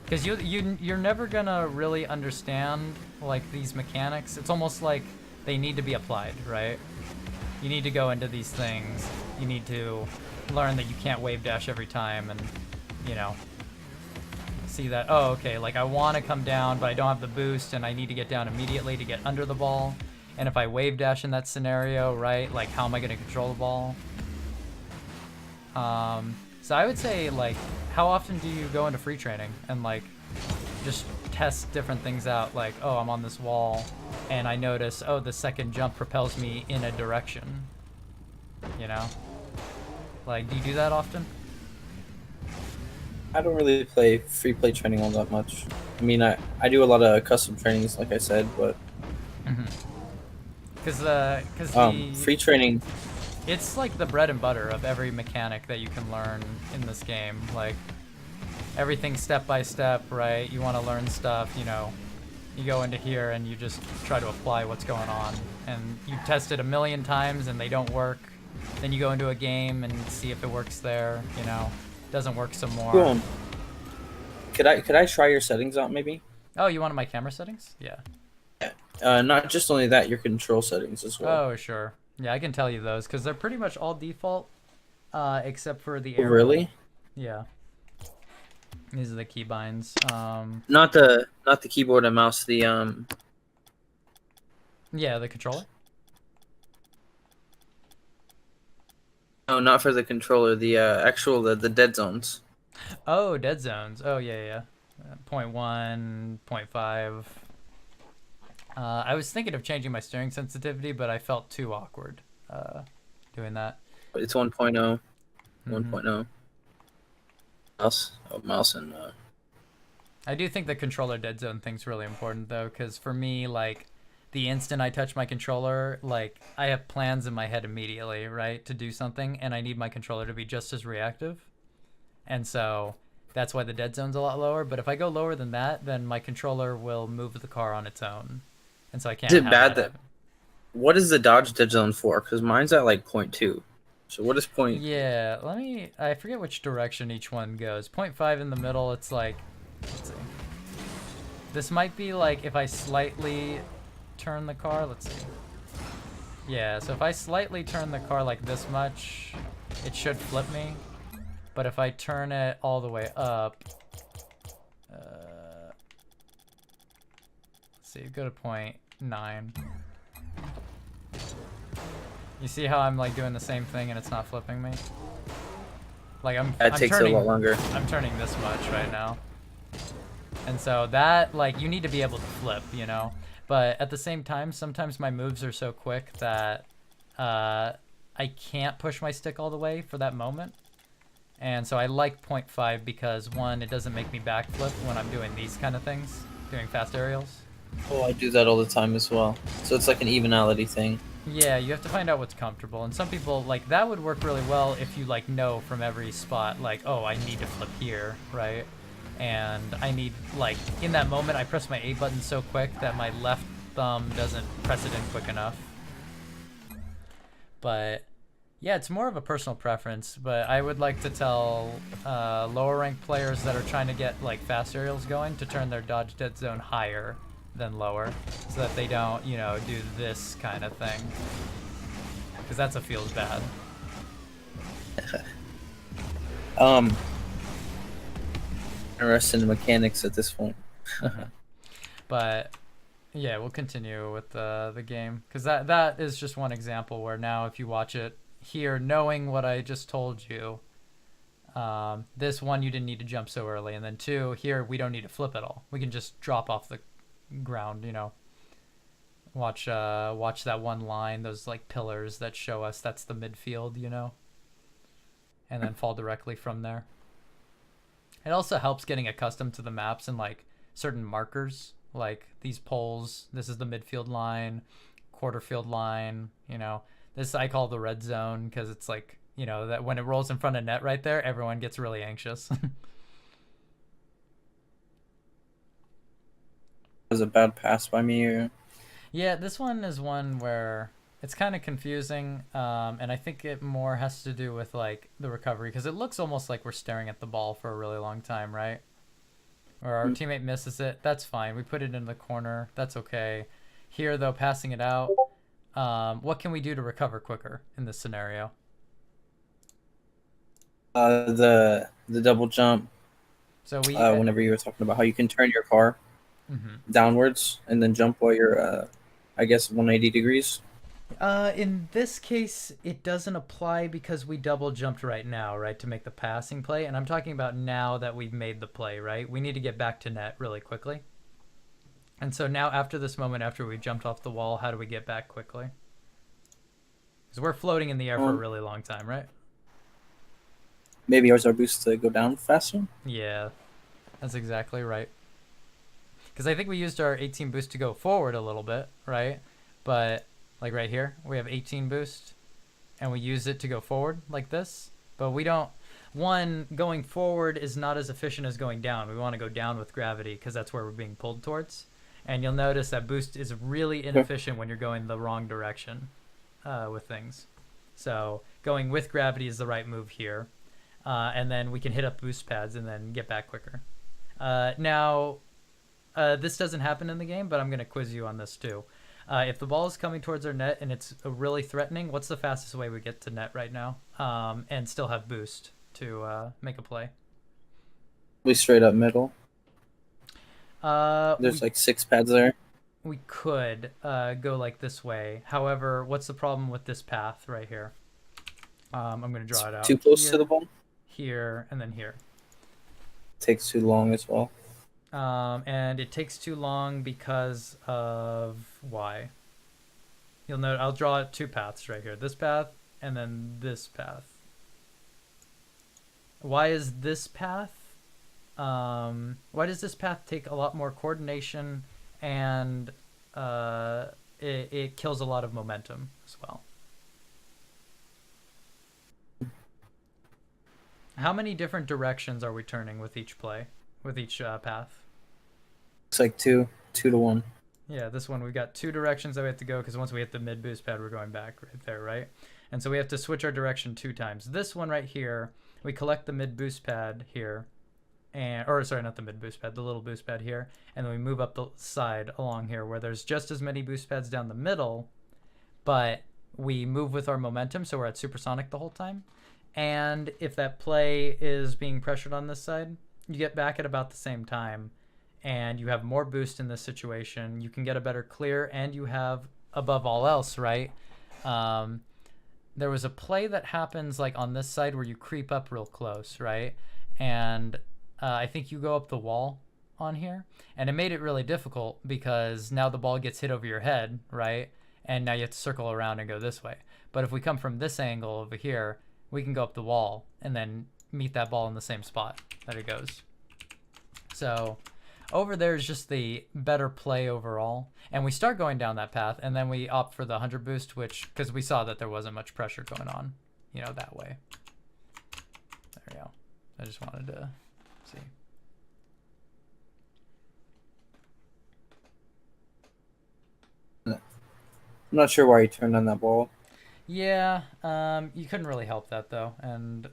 Speaker 1: because you're never gonna really understand like these mechanics. It's almost like they need to be applied, right? You need to go into these things. You need to learn that you can't wave dash every time, and, you know, see that, oh, okay, like I want to come down, but I don't have the boost, and I need to get down immediately to get under the ball. And if I wave dash in that scenario, right, like how am I going to control the ball? So I would say, like, how often do you go into free training and like just test different things out? Like, oh, I'm on this wall and I notice, oh, the second jump propels me in a direction, you know? Like, do you do that often?
Speaker 3: I don't really play free play training all that much. I mean, I do a lot of custom trainings, like I said, but
Speaker 1: because
Speaker 3: free training,
Speaker 1: it's like the bread and butter of every mechanic that you can learn in this game. Like, everything step by step, right? You want to learn stuff, you know, you go into here and you just try to apply what's going on, and you test it a million times and they don't work. Then you go into a game and see if it works there, you know. Doesn't work some more.
Speaker 3: cool. Could I try your settings out maybe?
Speaker 1: Oh, you wanted my camera settings? Yeah.
Speaker 3: Not just only that, your control settings as well.
Speaker 1: Oh, sure. Yeah, I can tell you those because they're pretty much all default, except for the
Speaker 3: Oh,
Speaker 1: arrow.
Speaker 3: really?
Speaker 1: Yeah. These are the keybinds.
Speaker 3: Not the keyboard and mouse. The
Speaker 1: Yeah, the controller.
Speaker 3: No, not for the controller. The actual the dead zones.
Speaker 1: Oh, dead zones. Oh, yeah, yeah. 0.1, 0.5. I was thinking of changing my steering sensitivity, but I felt too awkward doing that.
Speaker 3: It's 1.0.
Speaker 1: Mhm.
Speaker 3: 1.0. Mouse and
Speaker 1: I do think the controller dead zone thing's really important though, because for me, like, the instant I touch my controller, like, I have plans in my head immediately, right, to do something, and I need my controller to be just as reactive. And so that's why the dead zone's a lot lower. But if I go lower than that, then my controller will move the car on its own, and so I can't.
Speaker 3: Is it
Speaker 1: have
Speaker 3: bad
Speaker 1: that
Speaker 3: that?
Speaker 1: happen.
Speaker 3: What is the dodge dead zone for? Because mine's at like 0.2. So what is point?
Speaker 1: Yeah, I forget which direction each one goes. 0.5 in the middle, it's like, let's see. This might be like if I slightly turn the car, let's see. Yeah, so if I slightly turn the car like this much, it should flip me. But if I turn it all the way up, let's see, go to 0.9. You see how I'm like doing the same thing and it's not flipping me? Like I'm
Speaker 3: Takes
Speaker 1: turning,
Speaker 3: a lot longer.
Speaker 1: I'm turning this much right now. And so that, like, you need to be able to flip, you know? But at the same time, sometimes my moves are so quick that I can't push my stick all the way for that moment. And so I like 0.5 because, one, it doesn't make me backflip when I'm doing these kind of things, doing fast aerials.
Speaker 3: Oh, I do that all the time as well. So it's like an evenality thing.
Speaker 1: Yeah, you have to find out what's comfortable. And some people, like, that would work really well if you, like, know from every spot, like, oh, I need to flip here, right? And I need, like, in that moment, I press my A button so quick that my left thumb doesn't press it in quick enough. But, yeah, it's more of a personal preference. But I would like to tell lower ranked players that are trying to get, like, fast aerials going to turn their dodge dead zone higher than lower, so that they don't, you know, do this kind of thing, because that's what feels bad.
Speaker 3: Interested in mechanics at this point.
Speaker 1: But yeah, we'll continue with the game, because that is just one example where now if you watch it here, knowing what I just told you, this one you didn't need to jump so early, and then two, here we don't need to flip at all. We can just drop off the ground, you know. Watch that one line, those like pillars that show us that's the midfield, you know, and then fall directly from there. It also helps getting accustomed to the maps and like certain markers, like these poles. This is the midfield line, quarter field line, you know. This I call the red zone because it's like, you know, that when it rolls in front of net right there, everyone gets really anxious.
Speaker 3: Was a bad pass by me or?
Speaker 1: Yeah, this one is one where it's kind of confusing, and I think it more has to do with like the recovery, because it looks almost like we're staring at the ball for a really long time, right? Or our teammate misses it, that's fine. We put it in the corner, that's okay. Here though, passing it out, what can we do to recover quicker in this scenario?
Speaker 3: The double jump.
Speaker 1: So we
Speaker 3: Whenever you were talking about how you can turn your car downwards and then jump while you're, I guess 180 degrees.
Speaker 1: In this case, it doesn't apply because we double jumped right now, right, to make the passing play. And I'm talking about now that we've made the play, right? We need to get back to net really quickly. And so now after this moment, after we jumped off the wall, how do we get back quickly? Because we're floating in the air for a really long time, right?
Speaker 3: Maybe ours are boost to go down faster.
Speaker 1: Yeah, that's exactly right. Because I think we used our 18 boost to go forward a little bit, right? But like right here, we have 18 boost, and we use it to go forward like this. But we don't. One, going forward is not as efficient as going down. We want to go down with gravity because that's where we're being pulled towards. And you'll notice that boost is really inefficient when you're going the wrong direction with things. So going with gravity is the right move here. And then we can hit up boost pads and then get back quicker. Now, this doesn't happen in the game, but I'm gonna quiz you on this too. If the ball is coming towards our net and it's really threatening, what's the fastest way we get to net right now, and still have boost to make a play?
Speaker 3: We straight up middle.
Speaker 1: Uh,
Speaker 3: There's
Speaker 1: we,
Speaker 3: like 6 pads there.
Speaker 1: we could go like this way. However, what's the problem with this path right here? I'm gonna draw it out.
Speaker 3: Too close
Speaker 1: here,
Speaker 3: to the ball.
Speaker 1: here, and then here.
Speaker 3: Takes too long as well.
Speaker 1: And it takes too long because of why? You'll note I'll draw 2 paths right here. This path and then this path. Why is this path? Why does this path take a lot more coordination and it kills a lot of momentum as well? How many different directions are we turning with each play, with each path?
Speaker 3: It's like 2 to 1.
Speaker 1: Yeah, this one we've got 2 directions that we have to go because once we hit the mid boost pad, we're going back right there, right? And so we have to switch our direction 2 times. This one right here, we collect the mid boost pad here, or sorry, not the mid boost pad, the little boost pad here, and then we move up the side along here where there's just as many boost pads down the middle, but we move with our momentum, so we're at supersonic the whole time. And if that play is being pressured on this side, you get back at about the same time and you have more boost in this situation. You can get a better clear, and you have, above all else, right? There was a play that happens like on this side where you creep up real close, right? And I think you go up the wall on here, and it made it really difficult because now the ball gets hit over your head, right? And now you have to circle around and go this way. But if we come from this angle over here, we can go up the wall and then meet that ball in the same spot that it goes. So over there is just the better play overall. And we start going down that path, and then we opt for the 100 boost, which, because we saw that there wasn't much pressure going on, you know, that way. There we go. I just wanted to see.
Speaker 3: I'm not sure why you turned on that ball.
Speaker 1: Yeah, you couldn't really help that though, and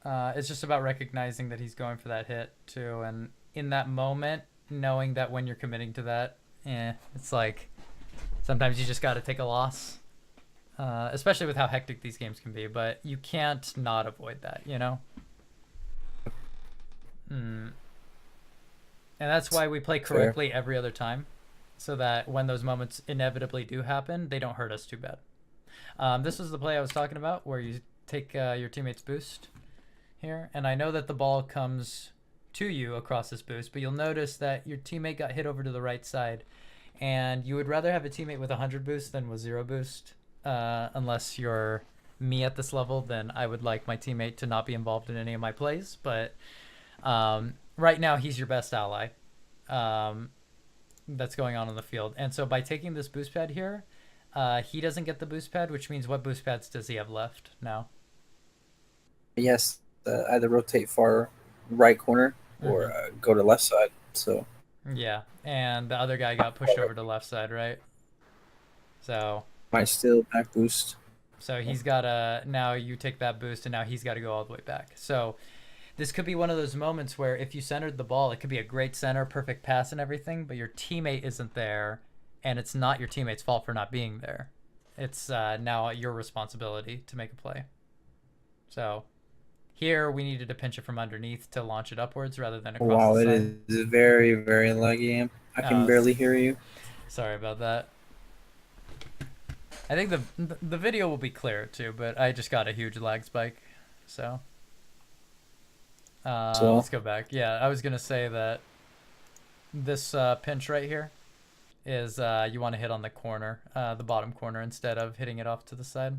Speaker 1: it's just about recognizing that he's going for that hit too, and in that moment, knowing that when you're committing to that, it's like sometimes you just got to take a loss, especially with how hectic these games can be. But you can't not avoid that, you know. And that's why we play correctly every other time, so that when those moments inevitably do happen, they don't hurt us too bad. This was the play I was talking about where you take your teammate's boost here. And I know that the ball comes to you across this boost, but you'll notice that your teammate got hit over to the right side. And you would rather have a teammate with 100 boost than with 0 boost. Unless you're me at this level, then I would like my teammate to not be involved in any of my plays. But right now, he's your best ally that's going on the field. And so by taking this boost pad here, he doesn't get the boost pad, which means what boost pads does he have left now?
Speaker 3: Yes, either rotate far right corner or go to left side. So
Speaker 1: yeah, and the other guy got pushed over to left side, right? So
Speaker 3: might still back boost.
Speaker 1: So he's got to, now you take that boost, and now he's got to go all the way back. So this could be one of those moments where if you centered the ball, it could be a great center, perfect pass and everything, but your teammate isn't there, and it's not your teammate's fault for not being there. It's now your responsibility to make a play. So here we needed to pinch it from underneath to launch it upwards rather than across
Speaker 3: Wow,
Speaker 1: the
Speaker 3: it
Speaker 1: side.
Speaker 3: is very, very laggy. I can barely hear you.
Speaker 1: Sorry about that. I think the video will be clear too, but I just got a huge lag spike. So let's go back. Yeah, I was going to say that this pinch right here is you want to hit on the corner, the bottom corner, instead of hitting it off to the side,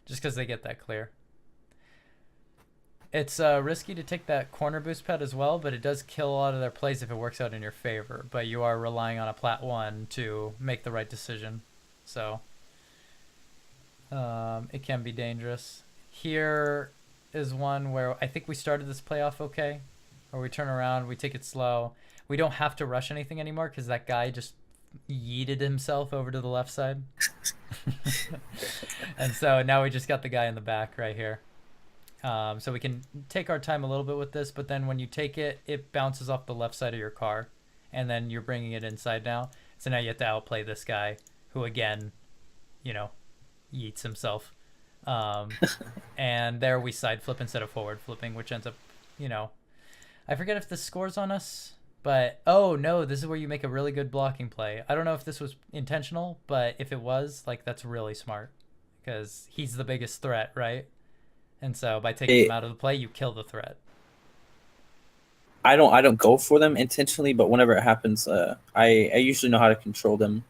Speaker 1: just because they get that clear. It's risky to take that corner boost pad as well, but it does kill a lot of their plays if it works out in your favor. But you are relying on a plat 1 to make the right decision. So it can be dangerous. Here is one where I think we started this playoff okay, where we turn around, we take it slow. We don't have to rush anything anymore because that guy just yeeted himself over to the left side. And so now we just got the guy in the back right here. So we can take our time a little bit with this, but then when you take it, it bounces off the left side of your car. and then you're bringing it inside now. So now you have to outplay this guy, who again, yeets himself. And there we side flip instead of forward flipping, which ends up, I forget if this scores on us, but oh no, this is where you make a really good blocking play. I don't know if this was intentional, but if it was, like, that's really smart, because he's the biggest threat, right? And so by taking him out of the play, you kill the threat.
Speaker 3: I don't go for them intentionally, but whenever it happens, I usually know how to control them.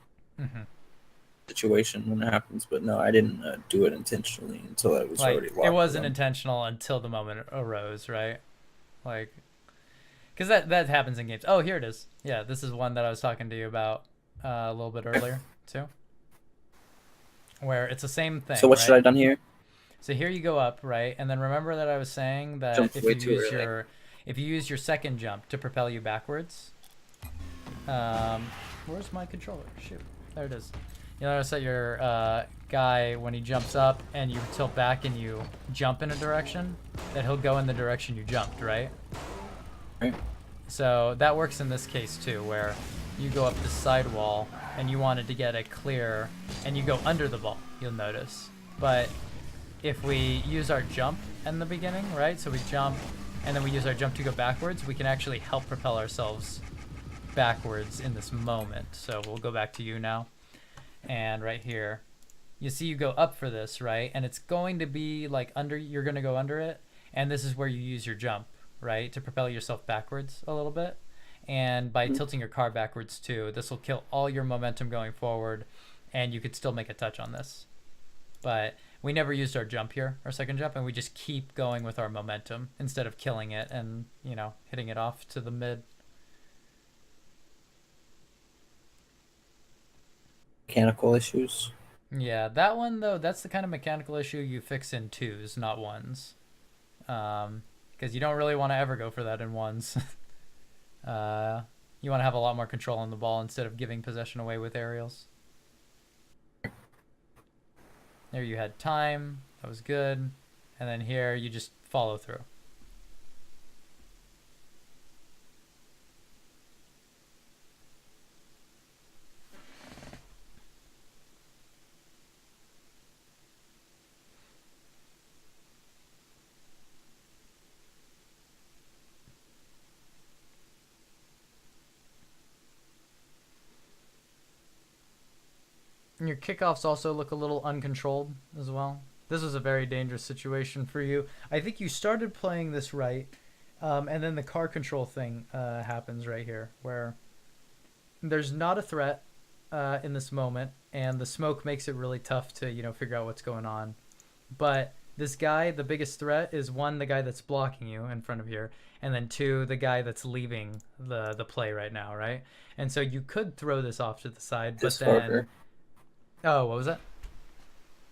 Speaker 3: Situation when it happens, but no, I didn't do it intentionally until I was already locked.
Speaker 1: It wasn't intentional until the moment it arose, right? Like, because that happens in games. Oh, here it is. Yeah, this is one that I was talking to you about a little bit earlier too, where it's the same thing.
Speaker 3: So what
Speaker 1: right?
Speaker 3: should I have done here?
Speaker 1: So here you go up, right? And then remember that I was saying that if you use your second jump to propel you backwards, where's my controller? Shoot, there it is. You notice that your guy, when he jumps up and you tilt back and you jump in a direction, that he'll go in the direction you jumped, right?
Speaker 3: Right.
Speaker 1: So that works in this case too, where you go up the side wall and you wanted to get it clear and you go under the ball, you'll notice. But if we use our jump in the beginning, right? So we jump and then we use our jump to go backwards, we can actually help propel ourselves backwards in this moment. So we'll go back to you now. And right here, you see you go up for this, right? And it's going to be like you're going to go under it. And this is where you use your jump, right? To propel yourself backwards a little bit. And by tilting your car backwards too, this will kill all your momentum going forward. And you could still make a touch on this. But we never used our jump here, our second jump. And we just keep going with our momentum instead of killing it and, hitting it off to the mid.
Speaker 3: Mechanical issues.
Speaker 1: Yeah, that one though, that's the kind of mechanical issue you fix in twos, not ones. Because you don't really want to ever go for that in ones. You want to have a lot more control on the ball instead of giving possession away with aerials. There you had time, that was good. And then here you just follow through. And your kickoffs also look a little uncontrolled as well. This was a very dangerous situation for you. I think you started playing this right, and then the car control thing happens right here, where there's not a threat in this moment, and the smoke makes it really tough to figure out what's going on. But this guy, the biggest threat is one, the guy that's blocking you in front of here, and then two, the guy that's leaving the play right now, right? And so you could throw this off to the side, but then.
Speaker 3: Harder.
Speaker 1: Oh, what was that?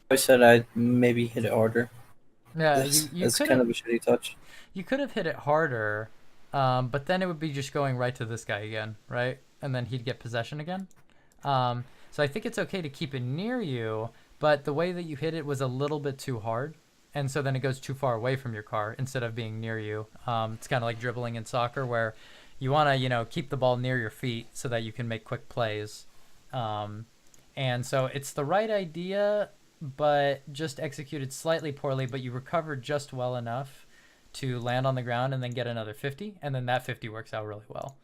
Speaker 3: I said I'd maybe hit it harder.
Speaker 1: Yeah,
Speaker 3: that's kind of a shitty touch.
Speaker 1: You could have hit it harder, but then it would be just going right to this guy again, right? And then he'd get possession again. So I think it's okay to keep it near you, but the way that you hit it was a little bit too hard, and so then it goes too far away from your car instead of being near you. It's kind of like dribbling in soccer, where you want to keep the ball near your feet so that you can make quick plays. And so it's the right idea, but just executed slightly poorly, but you recovered just well enough to land on the ground and then get another 50, and then that 50 works out really well.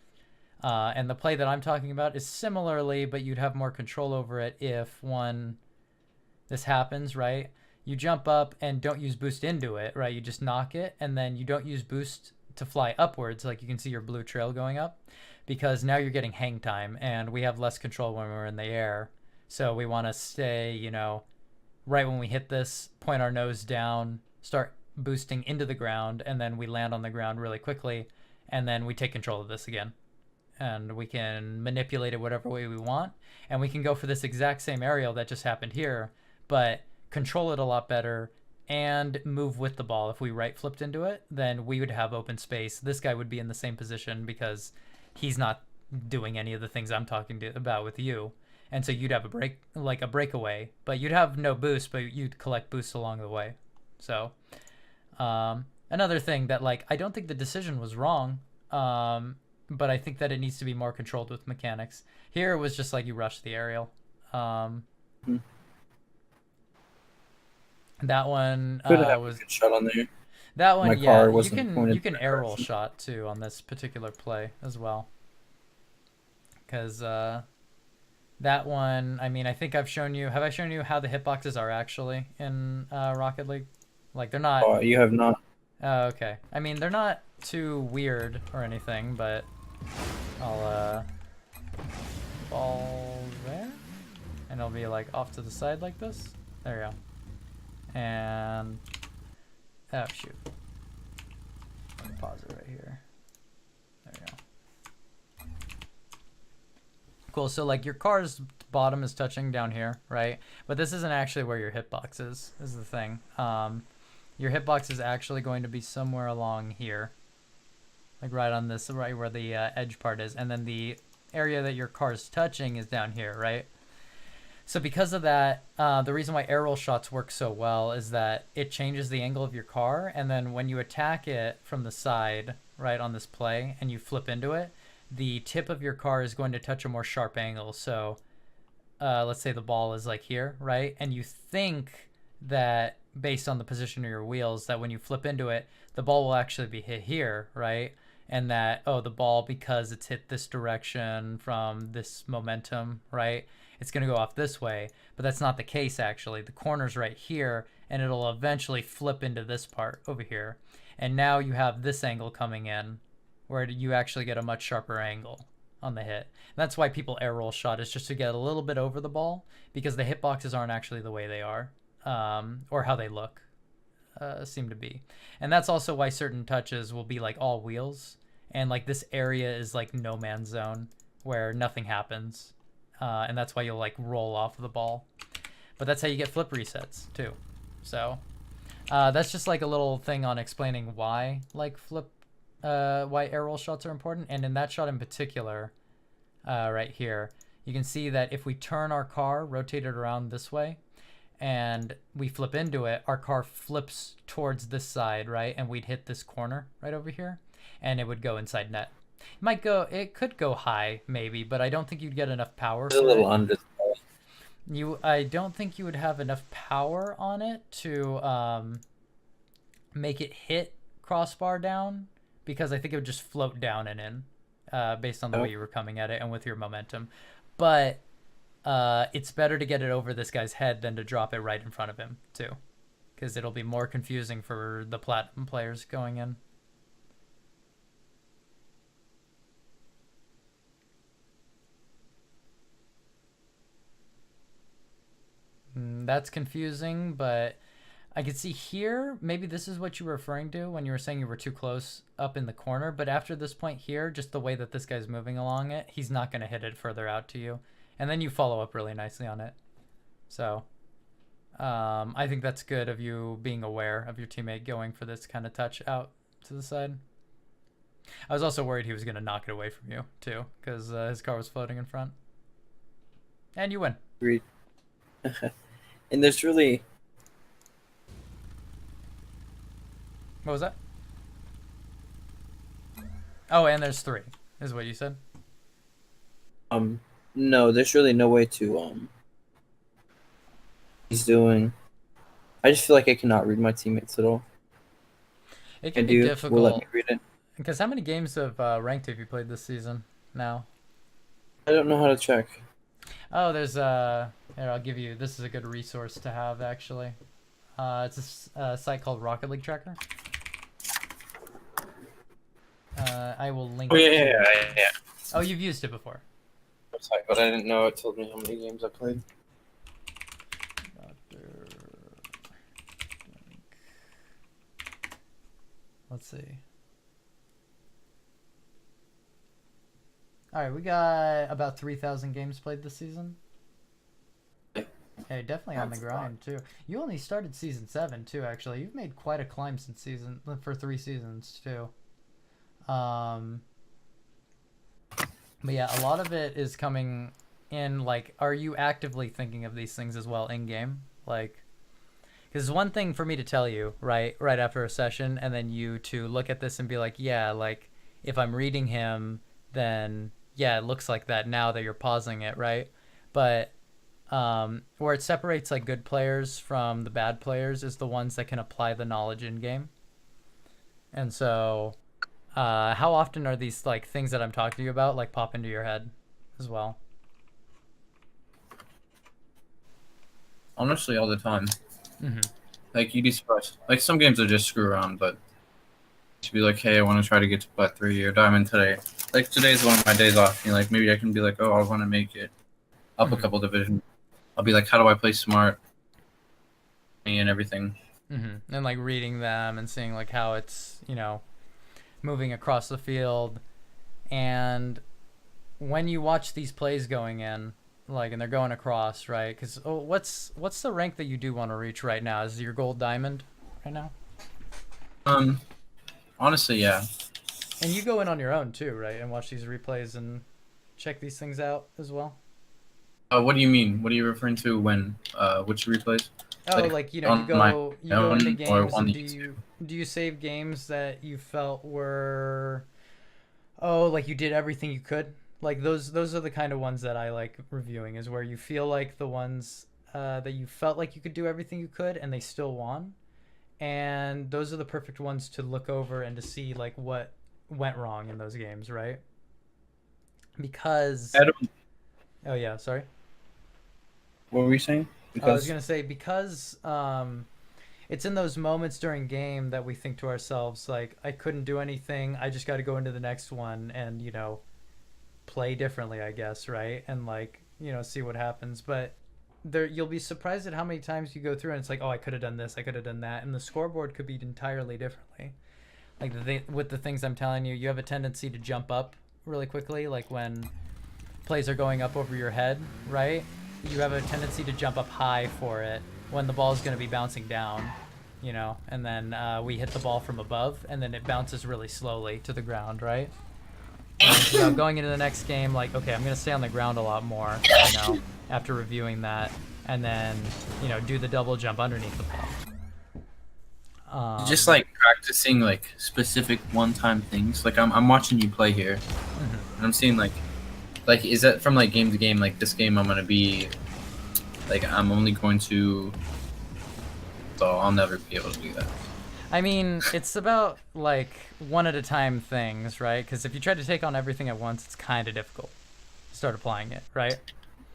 Speaker 1: And the play that I'm talking about is similarly, but you'd have more control over it if this happens, right? You jump up and don't use boost into it, right? You just knock it, and then you don't use boost to fly upwards, like you can see your blue trail going up, because now you're getting hang time, and we have less control when we're in the air. So we want to stay, right when we hit this, point our nose down, start boosting into the ground, and then we land on the ground really quickly, and then we take control of this again. And we can manipulate it whatever way we want, and we can go for this exact same aerial that just happened here, but control it a lot better and move with the ball. If we right flipped into it, then we would have open space. This guy would be in the same position because he's not doing any of the things I'm talking about with you. And so you'd have a breakaway, but you'd have no boost, but you'd collect boosts along the way. So another thing that I don't think the decision was wrong. but I think that it needs to be more controlled with mechanics. Here it was just like you rush the aerial.
Speaker 3: Hmm.
Speaker 1: That one
Speaker 3: Could have
Speaker 1: was
Speaker 3: a good shot on there.
Speaker 1: that one.
Speaker 3: My
Speaker 1: Yeah,
Speaker 3: car
Speaker 1: you
Speaker 3: wasn't
Speaker 1: can
Speaker 3: pointed
Speaker 1: you can
Speaker 3: that
Speaker 1: air roll
Speaker 3: direction.
Speaker 1: shot too on this particular play as well. Because that one, I mean, I think I've shown you. Have I shown you how the hitboxes are actually in Rocket League? Like they're not.
Speaker 3: Oh, you have not.
Speaker 1: Oh, okay. I mean, they're not too weird or anything, but I'll ball there, and it'll be like off to the side like this. There you go. And oh shoot. Let me pause it right here. There you go. Cool. So like your car's bottom is touching down here, right? But this isn't actually where your hitbox is the thing. Your hitbox is actually going to be somewhere along here, like right on this, right where the edge part is, and then the area that your car's touching is down here, right? So because of that, the reason why air roll shots work so well is that it changes the angle of your car, and then when you attack it from the side, right on this play, and you flip into it, the tip of your car is going to touch a more sharp angle. So let's say the ball is like here, right? And you think that based on the position of your wheels that when you flip into it, the ball will actually be hit here, right? And that, oh, the ball, because it's hit this direction from this momentum, right? It's going to go off this way, but that's not the case actually. The corner's right here, and it'll eventually flip into this part over here. And now you have this angle coming in where you actually get a much sharper angle on the hit. And that's why people air roll shot, is just to get a little bit over the ball, because the hitboxes aren't actually the way they are. Or how they look, seem to be. And that's also why certain touches will be like all wheels, and like this area is like no man's zone where nothing happens, and that's why you'll like roll off the ball. But that's how you get flip resets too. So that's just like a little thing on explaining why like why air roll shots are important. And in that shot in particular, right here, you can see that if we turn our car, rotate it around this way, and we flip into it, our car flips towards this side, right? And we'd hit this corner right over here, and it would go inside net. It could go high maybe, but I don't think you'd get enough power
Speaker 3: It's a
Speaker 1: for
Speaker 3: little
Speaker 1: it.
Speaker 3: under.
Speaker 1: I don't think you would have enough power on it to make it hit crossbar down, because I think it would just float down and in, based on the way you were coming at it and with your momentum. But it's better to get it over this guy's head than to drop it right in front of him too, because it'll be more confusing for the platinum players going in. That's confusing, but I could see here, maybe this is what you were referring to when you were saying you were too close up in the corner, but after this point here, just the way that this guy's moving along it, he's not going to hit it further out to you. And then you follow up really nicely on it. So I think that's good of you being aware of your teammate going for this kind of touch out to the side. I was also worried he was going to knock it away from you too, because his car was floating in front. And you win.
Speaker 3: Agreed. And there's really,
Speaker 1: What was that? Oh, and there's 3, is what you said?
Speaker 3: no, there's really no way to he's doing. I just feel like I cannot read my teammates at all.
Speaker 1: It
Speaker 3: I
Speaker 1: can be
Speaker 3: do. Will let
Speaker 1: difficult.
Speaker 3: me read it.
Speaker 1: Because how many games of ranked have you played this season now?
Speaker 3: I don't know how to check.
Speaker 1: Oh, there's here, I'll give you, this is a good resource to have actually. It's a site called Rocket League Tracker. I will link
Speaker 3: Oh
Speaker 1: it
Speaker 3: yeah,
Speaker 1: to-
Speaker 3: yeah, yeah, yeah.
Speaker 1: Oh, you've used it before.
Speaker 3: Sorry, but I didn't know it told me how many games I played.
Speaker 1: Let's see. All right, we got about 3,000 games played this season. Hey, definitely on the
Speaker 3: That's
Speaker 1: grind too. You only started season 7 too, actually. You've made quite a climb since for 3 seasons too. But yeah, a lot of it is coming in. Like, are you actively thinking of these things as well in game? Like, because it's one thing for me to tell you right after a session, and then you to look at this and be like, yeah, like if I'm reading him, then yeah, it looks like that now that you're pausing it, right? But where it separates like good players from the bad players is the ones that can apply the knowledge in game. And so, how often are these like things that I'm talking to you about like pop into your head as well?
Speaker 2: Honestly, all the time.
Speaker 1: Mm-hmm.
Speaker 2: Like you'd be surprised. Like some games are just screw around, but to be like, hey, I want to try to get to plat 3 or diamond today. Like today's one of my days off. You know, like maybe I can be like, oh, I want to make it up a couple divisions. I'll be like, how do I play smart and everything.
Speaker 1: Mm-hmm. And like reading them and seeing like how it's, you know, moving across the field. And when you watch these plays going in, like, and they're going across, right? Because what's the rank that you do want to reach right now? Is it your gold diamond right now?
Speaker 2: Honestly, yeah.
Speaker 1: And you go in on your own too, right? And watch these replays and check these things out as well.
Speaker 2: What do you mean? What are you referring to when which replays?
Speaker 1: Oh, like you know,
Speaker 2: on
Speaker 1: you go
Speaker 2: own
Speaker 1: into
Speaker 2: or
Speaker 1: games
Speaker 2: on
Speaker 1: and
Speaker 2: the
Speaker 1: do you save games that you felt were like you did everything you could? Like those are the kind of ones that I like reviewing, is where you feel like the ones that you felt like you could do everything you could and they still won. And those are the perfect ones to look over and to see like what went wrong in those games, right? Because oh yeah, sorry.
Speaker 2: What were we saying?
Speaker 1: I was gonna say because it's in those moments during game that we think to ourselves like, I couldn't do anything. I just got to go into the next one and, you know, play differently, I guess, right? And like, you know, see what happens. But there, you'll be surprised at how many times you go through and it's like, oh, I could have done this, I could have done that, and the scoreboard could be entirely differently. Like with the things I'm telling you, you have a tendency to jump up really quickly, like when plays are going up over your head, right? You have a tendency to jump up high for it when the ball is going to be bouncing down, you know, and then we hit the ball from above and then it bounces really slowly to the ground, right? And so going into the next game, like, okay, I'm going to stay on the ground a lot more, you know, after reviewing that, and then, you know, do the double jump underneath the ball.
Speaker 2: Just like practicing like specific one-time things. Like I'm watching you play here, and I'm seeing like is that from like game to game? Like this game, I'm gonna be like I'm only going to, so I'll never be able to do that.
Speaker 1: I mean, it's about like one at a time things, right? Because if you try to take on everything at once, it's kind of difficult to start applying it, right?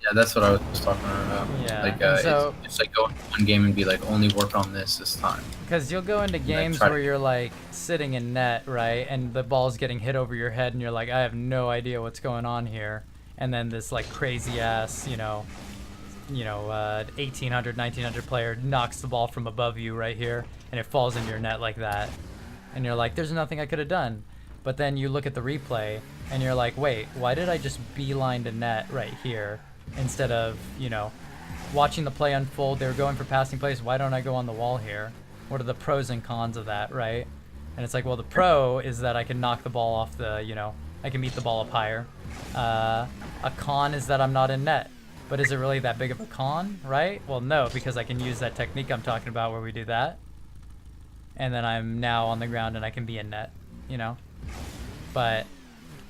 Speaker 2: Yeah, that's what I was just talking about.
Speaker 1: Yeah,
Speaker 2: like
Speaker 1: so
Speaker 2: it's like go into one game and be like only work on this time.
Speaker 1: because you'll go into games where you're like sitting in net, right, and the ball's getting hit over your head, and you're like, I have no idea what's going on here, and then this like crazy ass, 1800, 1900 player knocks the ball from above you right here, and it falls into your net like that, and you're like, there's nothing I could have done. But then you look at the replay, and you're like, wait, why did I just beeline to net right here? Instead of, watching the play unfold, they were going for passing plays. Why don't I go on the wall here? What are the pros and cons of that, right? And it's like, well, the pro is that I can knock the ball off I can meet the ball up higher. A con is that I'm not in net. But is it really that big of a con, right? Well, no, because I can use that technique I'm talking about where we do that. And then I'm now on the ground and I can be in net, But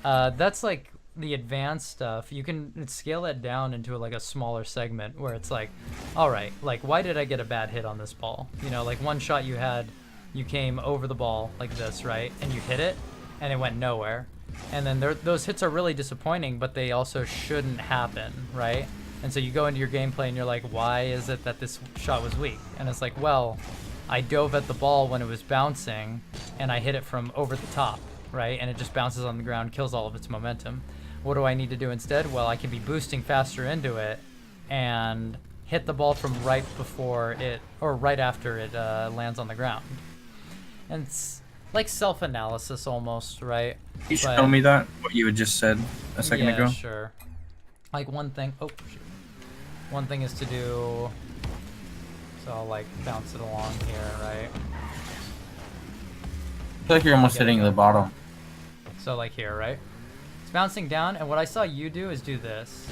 Speaker 1: that's like the advanced stuff. You can scale that down into like a smaller segment where it's like, all right, like why did I get a bad hit on this ball? Like one shot you had, you came over the ball like this, right? And you hit it and it went nowhere. And then those hits are really disappointing, but they also shouldn't happen, right? And so you go into your gameplay and you're like, why is it that this shot was weak? And it's like, well, I dove at the ball when it was bouncing and I hit it from over the top, right? And it just bounces on the ground, kills all of its momentum. What do I need to do instead? Well, I can be boosting faster into it and hit the ball from right before it, or right after it lands on the ground. And it's like self-analysis almost, right?
Speaker 2: You should tell me that, what you had just said a second ago.
Speaker 1: Yeah, sure. Like one thing is to do, so I'll like bounce it along here, right?
Speaker 2: I feel like you're almost hitting the bottom.
Speaker 1: So like here, right? Bouncing down, and what I saw you do is do this.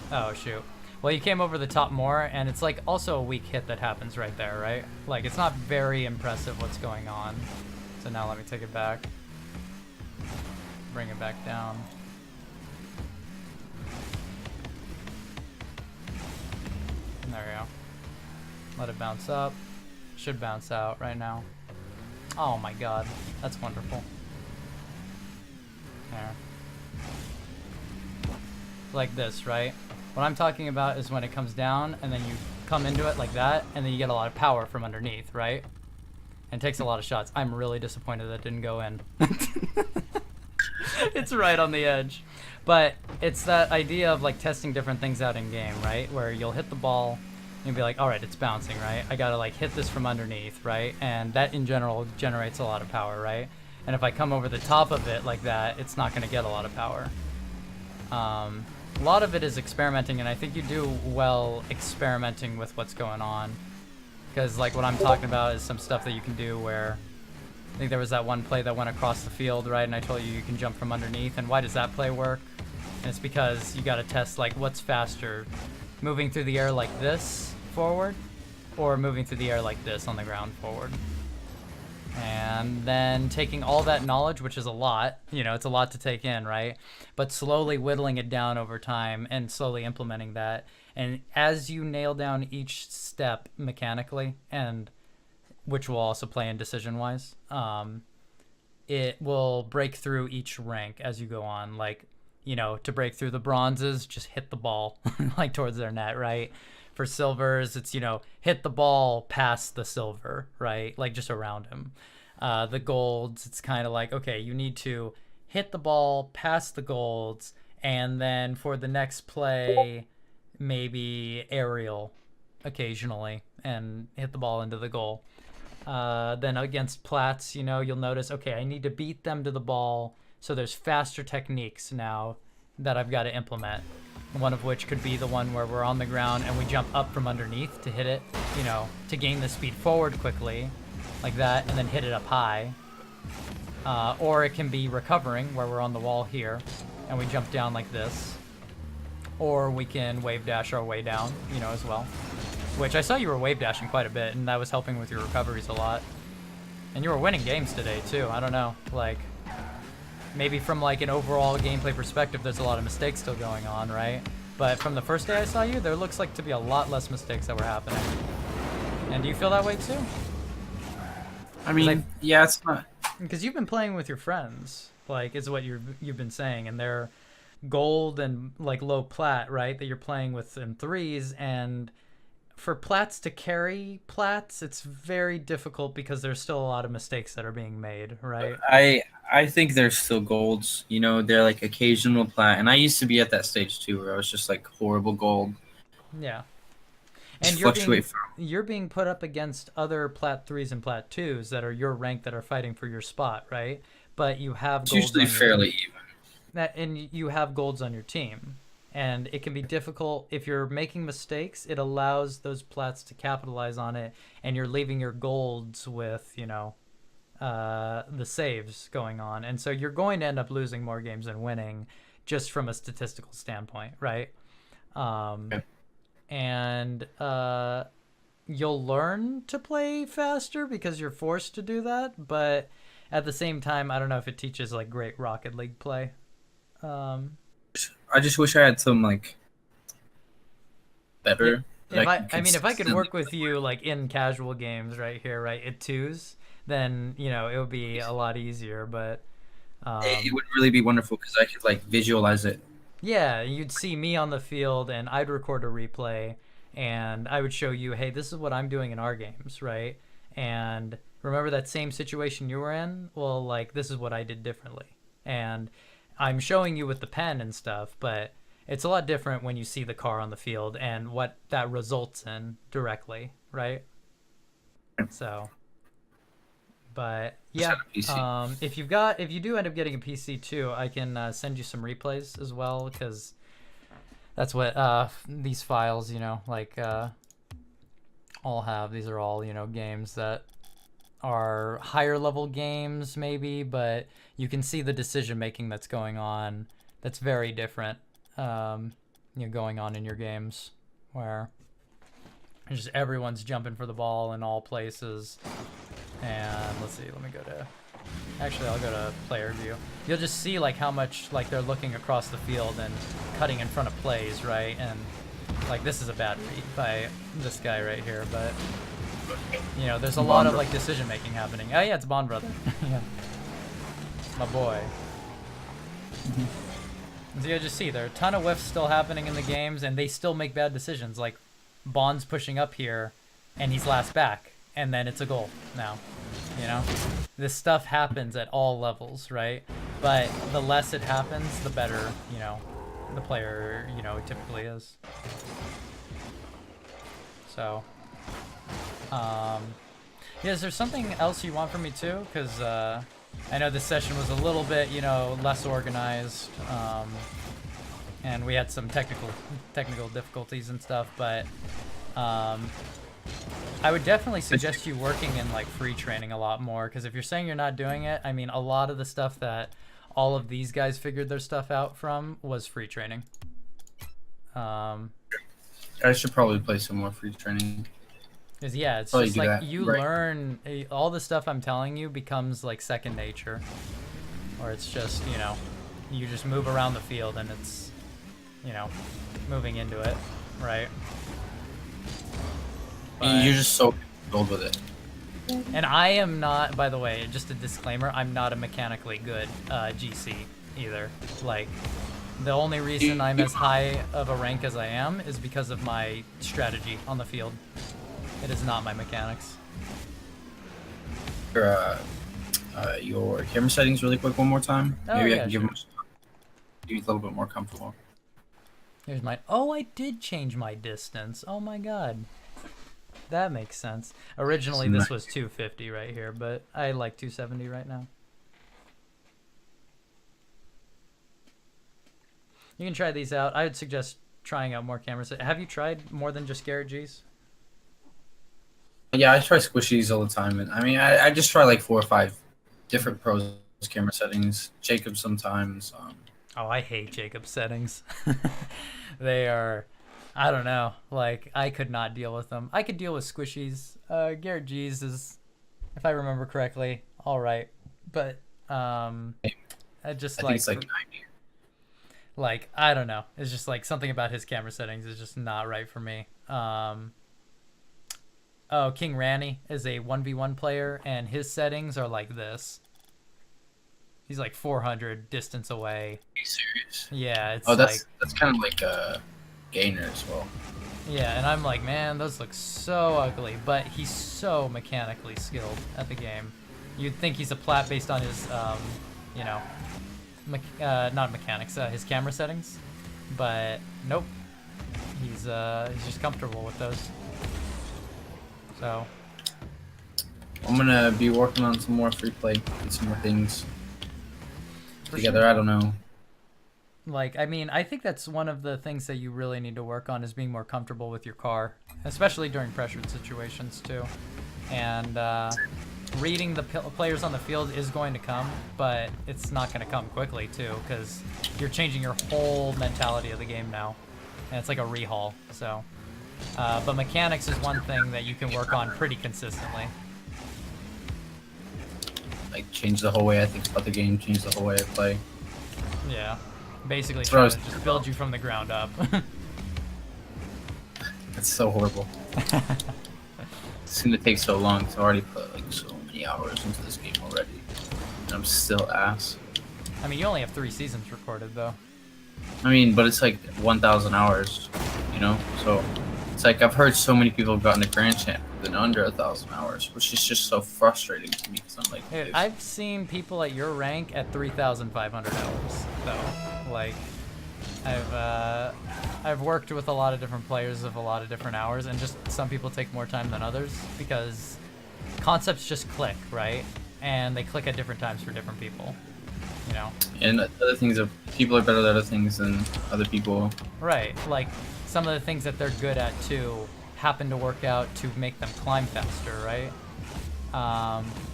Speaker 1: Oh shoot. Well, you came over the top more, and it's like also a weak hit that happens right there, right? Like it's not very impressive what's going on. So now let me take it back. bring it back down. There we go. Let it bounce up. Should bounce out right now. Oh my god, that's wonderful. There. Like this, right? What I'm talking about is when it comes down and then you come into it like that, and then you get a lot of power from underneath, right? And it takes a lot of shots. I'm really disappointed that didn't go in. It's right on the edge. But it's that idea of like testing different things out in game, right? Where you'll hit the ball and you'll be like, all right, it's bouncing, right? I gotta like hit this from underneath, right? And that in general generates a lot of power, right? And if I come over the top of it like that, it's not gonna get a lot of power. A lot of it is experimenting, and I think you do well experimenting with what's going on. Because like what I'm talking about is some stuff that you can do where I think there was that one play that went across the field, right? And I told you can jump from underneath. And why does that play work? And it's because you got to test like what's faster, moving through the air like this forward, or moving through the air like this on the ground forward. And then taking all that knowledge, which is a lot, you know, it's a lot to take in, right? But slowly whittling it down over time and slowly implementing that. And as you nail down each step mechanically, and which will also play in decision-wise, it will break through each rank as you go on. Like, you know, to break through the bronzes, just hit the ball like towards their net, right? For silvers, it's, you know, hit the ball past the silver, right? Like just around him. The golds, it's kind of like, okay, you need to hit the ball past the golds, and then for the next play, maybe aerial occasionally and hit the ball into the goal. Then against plats, you know, you'll notice, okay, I need to beat them to the ball, so there's faster techniques now that I've got to implement. One of which could be the one where we're on the ground and we jump up from underneath to hit it, you know, to gain the speed forward quickly, like that, and then hit it up high. Or it can be recovering, where we're on the wall here, and we jump down like this. Or we can wave dash our way down, you know, as well. Which I saw you were wave dashing quite a bit, and that was helping with your recoveries a lot. And you were winning games today, too. I don't know, like, maybe from like an overall gameplay perspective, there's a lot of mistakes still going on, right? But from the first day I saw you, there looks like to be a lot less mistakes that were happening. And do you feel that way too?
Speaker 2: I mean, yeah, it's not.
Speaker 1: Because you've been playing with your friends, like, is what you've been saying, and they're gold and like low plat, right? That you're playing with in threes, and for plats to carry plats, it's very difficult because there's still a lot of mistakes that are being made, right?
Speaker 2: I think there's still golds. You know, they're like occasional plat, and I used to be at that stage too, where I was just like horrible gold.
Speaker 1: Yeah.
Speaker 2: Just
Speaker 1: And
Speaker 2: fluctuate
Speaker 1: you're being put up against other plat 3s and plat 2s that are your rank that are fighting for your spot, right? But you have
Speaker 2: It's
Speaker 1: golds
Speaker 2: usually
Speaker 1: on your
Speaker 2: fairly
Speaker 1: team.
Speaker 2: even.
Speaker 1: And you have golds on your team. And it can be difficult if you're making mistakes. It allows those plats to capitalize on it, and you're leaving your golds with, you know, the saves going on. And so you're going to end up losing more games than winning, just from a statistical standpoint, right?
Speaker 2: Yeah.
Speaker 1: And you'll learn to play faster because you're forced to do that. But at the same time, I don't know if it teaches like great Rocket League play.
Speaker 2: I just wish I had some like better.
Speaker 1: If I could work with you like in casual games right here, right at twos, then you know it would be a lot easier. But
Speaker 2: it would really be wonderful because I could like visualize it.
Speaker 1: yeah, you'd see me on the field, and I'd record a replay, and I would show you, hey, this is what I'm doing in our games, right? And remember that same situation you were in? Well, like this is what I did differently, and I'm showing you with the pen and stuff, but it's a lot different when you see the car on the field and what that results in directly, right? So, but yeah, if you do end up getting a PC too, I can send you some replays as well, because that's what these files, you know, like all have. These are all, you know, games that are higher level games maybe, but you can see the decision making that's going on that's very different, you know, going on in your games, where just everyone's jumping for the ball in all places. And let's see, let me go to Actually, I'll go to player view. You'll just see like how much like they're looking across the field and cutting in front of plays, right? And like this is a bad read by this guy right here, but you know, there's a lot of like decision making happening. Oh yeah, it's Bond brother. Yeah, my boy. So you just see there are a ton of whiffs still happening in the games, and they still make bad decisions. Like Bond's pushing up here, and he's last back, and then it's a goal now. You know, this stuff happens at all levels, right? But the less it happens, the better, you know, the player, you know, typically is. So, yeah, is there something else you want from me too? Because I know this session was a little bit, you know, less organized, and we had some technical difficulties and stuff, but I would definitely suggest you working in like free training a lot more, because if you're saying you're not doing it, I mean, a lot of the stuff that all of these guys figured their stuff out from was free training.
Speaker 2: I should probably play some more free training.
Speaker 1: Because yeah, it's
Speaker 2: Probably
Speaker 1: just
Speaker 2: do
Speaker 1: like
Speaker 2: that,
Speaker 1: you
Speaker 2: right.
Speaker 1: learn all the stuff I'm telling you becomes like second nature, or it's just, you know, you just move around the field and it's, you know, moving into it, right?
Speaker 2: You're just so good with it.
Speaker 1: And I am not, by the way, just a disclaimer, I'm not a mechanically good GC either. Like, the only reason I'm as high of a rank as I am is because of my strategy on the field. It is not my mechanics.
Speaker 2: Your camera settings really quick one more time.
Speaker 1: Oh,
Speaker 2: Maybe I
Speaker 1: yeah,
Speaker 2: can give
Speaker 1: sure.
Speaker 2: them a little bit more comfortable.
Speaker 1: Here's mine. Oh, I did change my distance. Oh my god. That makes sense. Originally, this was 250 right here, but I like 270 right now. You can try these out. I would suggest trying out more cameras. Have you tried more than just Garrett G's?
Speaker 2: Yeah, I try squishies all the time, and I mean, I just try like 4 or 5 different pros camera settings. Jacob sometimes.
Speaker 1: Oh, I hate Jacob's settings. They are, I don't know. Like, I could not deal with them. I could deal with squishies. Garrett G's is, if I remember correctly, all right. But I just
Speaker 2: I
Speaker 1: like,
Speaker 2: think it's like 90.
Speaker 1: like, I don't know. It's just like something about his camera settings is just not right for me. Oh, King Ranny is a 1v1 player, and his settings are like this. He's like 400 distance away.
Speaker 2: Are you serious?
Speaker 1: Yeah, it's
Speaker 2: Oh,
Speaker 1: like,
Speaker 2: that's kind of like a gainer as well.
Speaker 1: yeah, and I'm like, man, those look so ugly, but he's so mechanically skilled at the game. You'd think he's a plat based on his, you know, not mechanics, his camera settings, but nope. He's just comfortable with those. So
Speaker 2: I'm gonna be working on some more free play, get some more things
Speaker 1: for
Speaker 2: together.
Speaker 1: sure.
Speaker 2: I don't know.
Speaker 1: Like, I mean, I think that's one of the things that you really need to work on is being more comfortable with your car, especially during pressured situations too. And reading the players on the field is going to come, but it's not going to come quickly too, because you're changing your whole mentality of the game now, and it's like a rehaul. So, but mechanics is one thing that you can work on pretty consistently.
Speaker 2: Like change the whole way I think about the game, change the whole way I play.
Speaker 1: Yeah, basically
Speaker 2: That's what I
Speaker 1: try
Speaker 2: was
Speaker 1: to just
Speaker 2: thinking
Speaker 1: build
Speaker 2: about.
Speaker 1: you from the ground up.
Speaker 2: That's so horrible. It's gonna take so long. I've already put like so many hours into this game already, and I'm still ass.
Speaker 1: I mean, you only have 3 seasons recorded though.
Speaker 2: I mean, but it's like 1,000 hours, you know. So it's like I've heard so many people have gotten to Grand Champ within under 1,000 hours, which is just so frustrating to me because I'm like,
Speaker 1: Dude, I've seen people at your rank at 3,500 hours though. Like, I've worked with a lot of different players of a lot of different hours, and just some people take more time than others because concepts just click, right? And they click at different times for different people, you know?
Speaker 2: and other things are people are better at other things than other people.
Speaker 1: Right, like some of the things that they're good at too happen to work out to make them climb faster, right?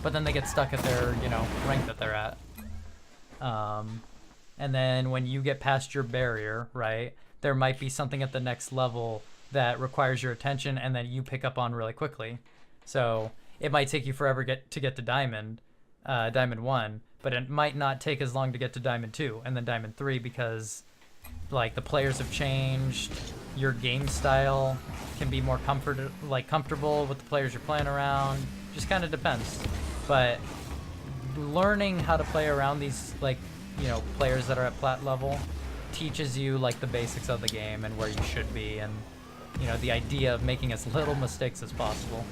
Speaker 1: But then they get stuck at their, you know, rank that they're at. And then when you get past your barrier, right, there might be something at the next level that requires your attention and that you pick up on really quickly. So it might take you forever to get to diamond, Diamond 1, but it might not take as long to get to Diamond 2 and then Diamond 3 because like the players have changed, your game style can be more comfortable with the players you're playing around. Just kind of depends. But learning how to play around these like, you know, players that are at plat level teaches you like the basics of the game and where you should be, and you know, the idea of making as little mistakes as possible.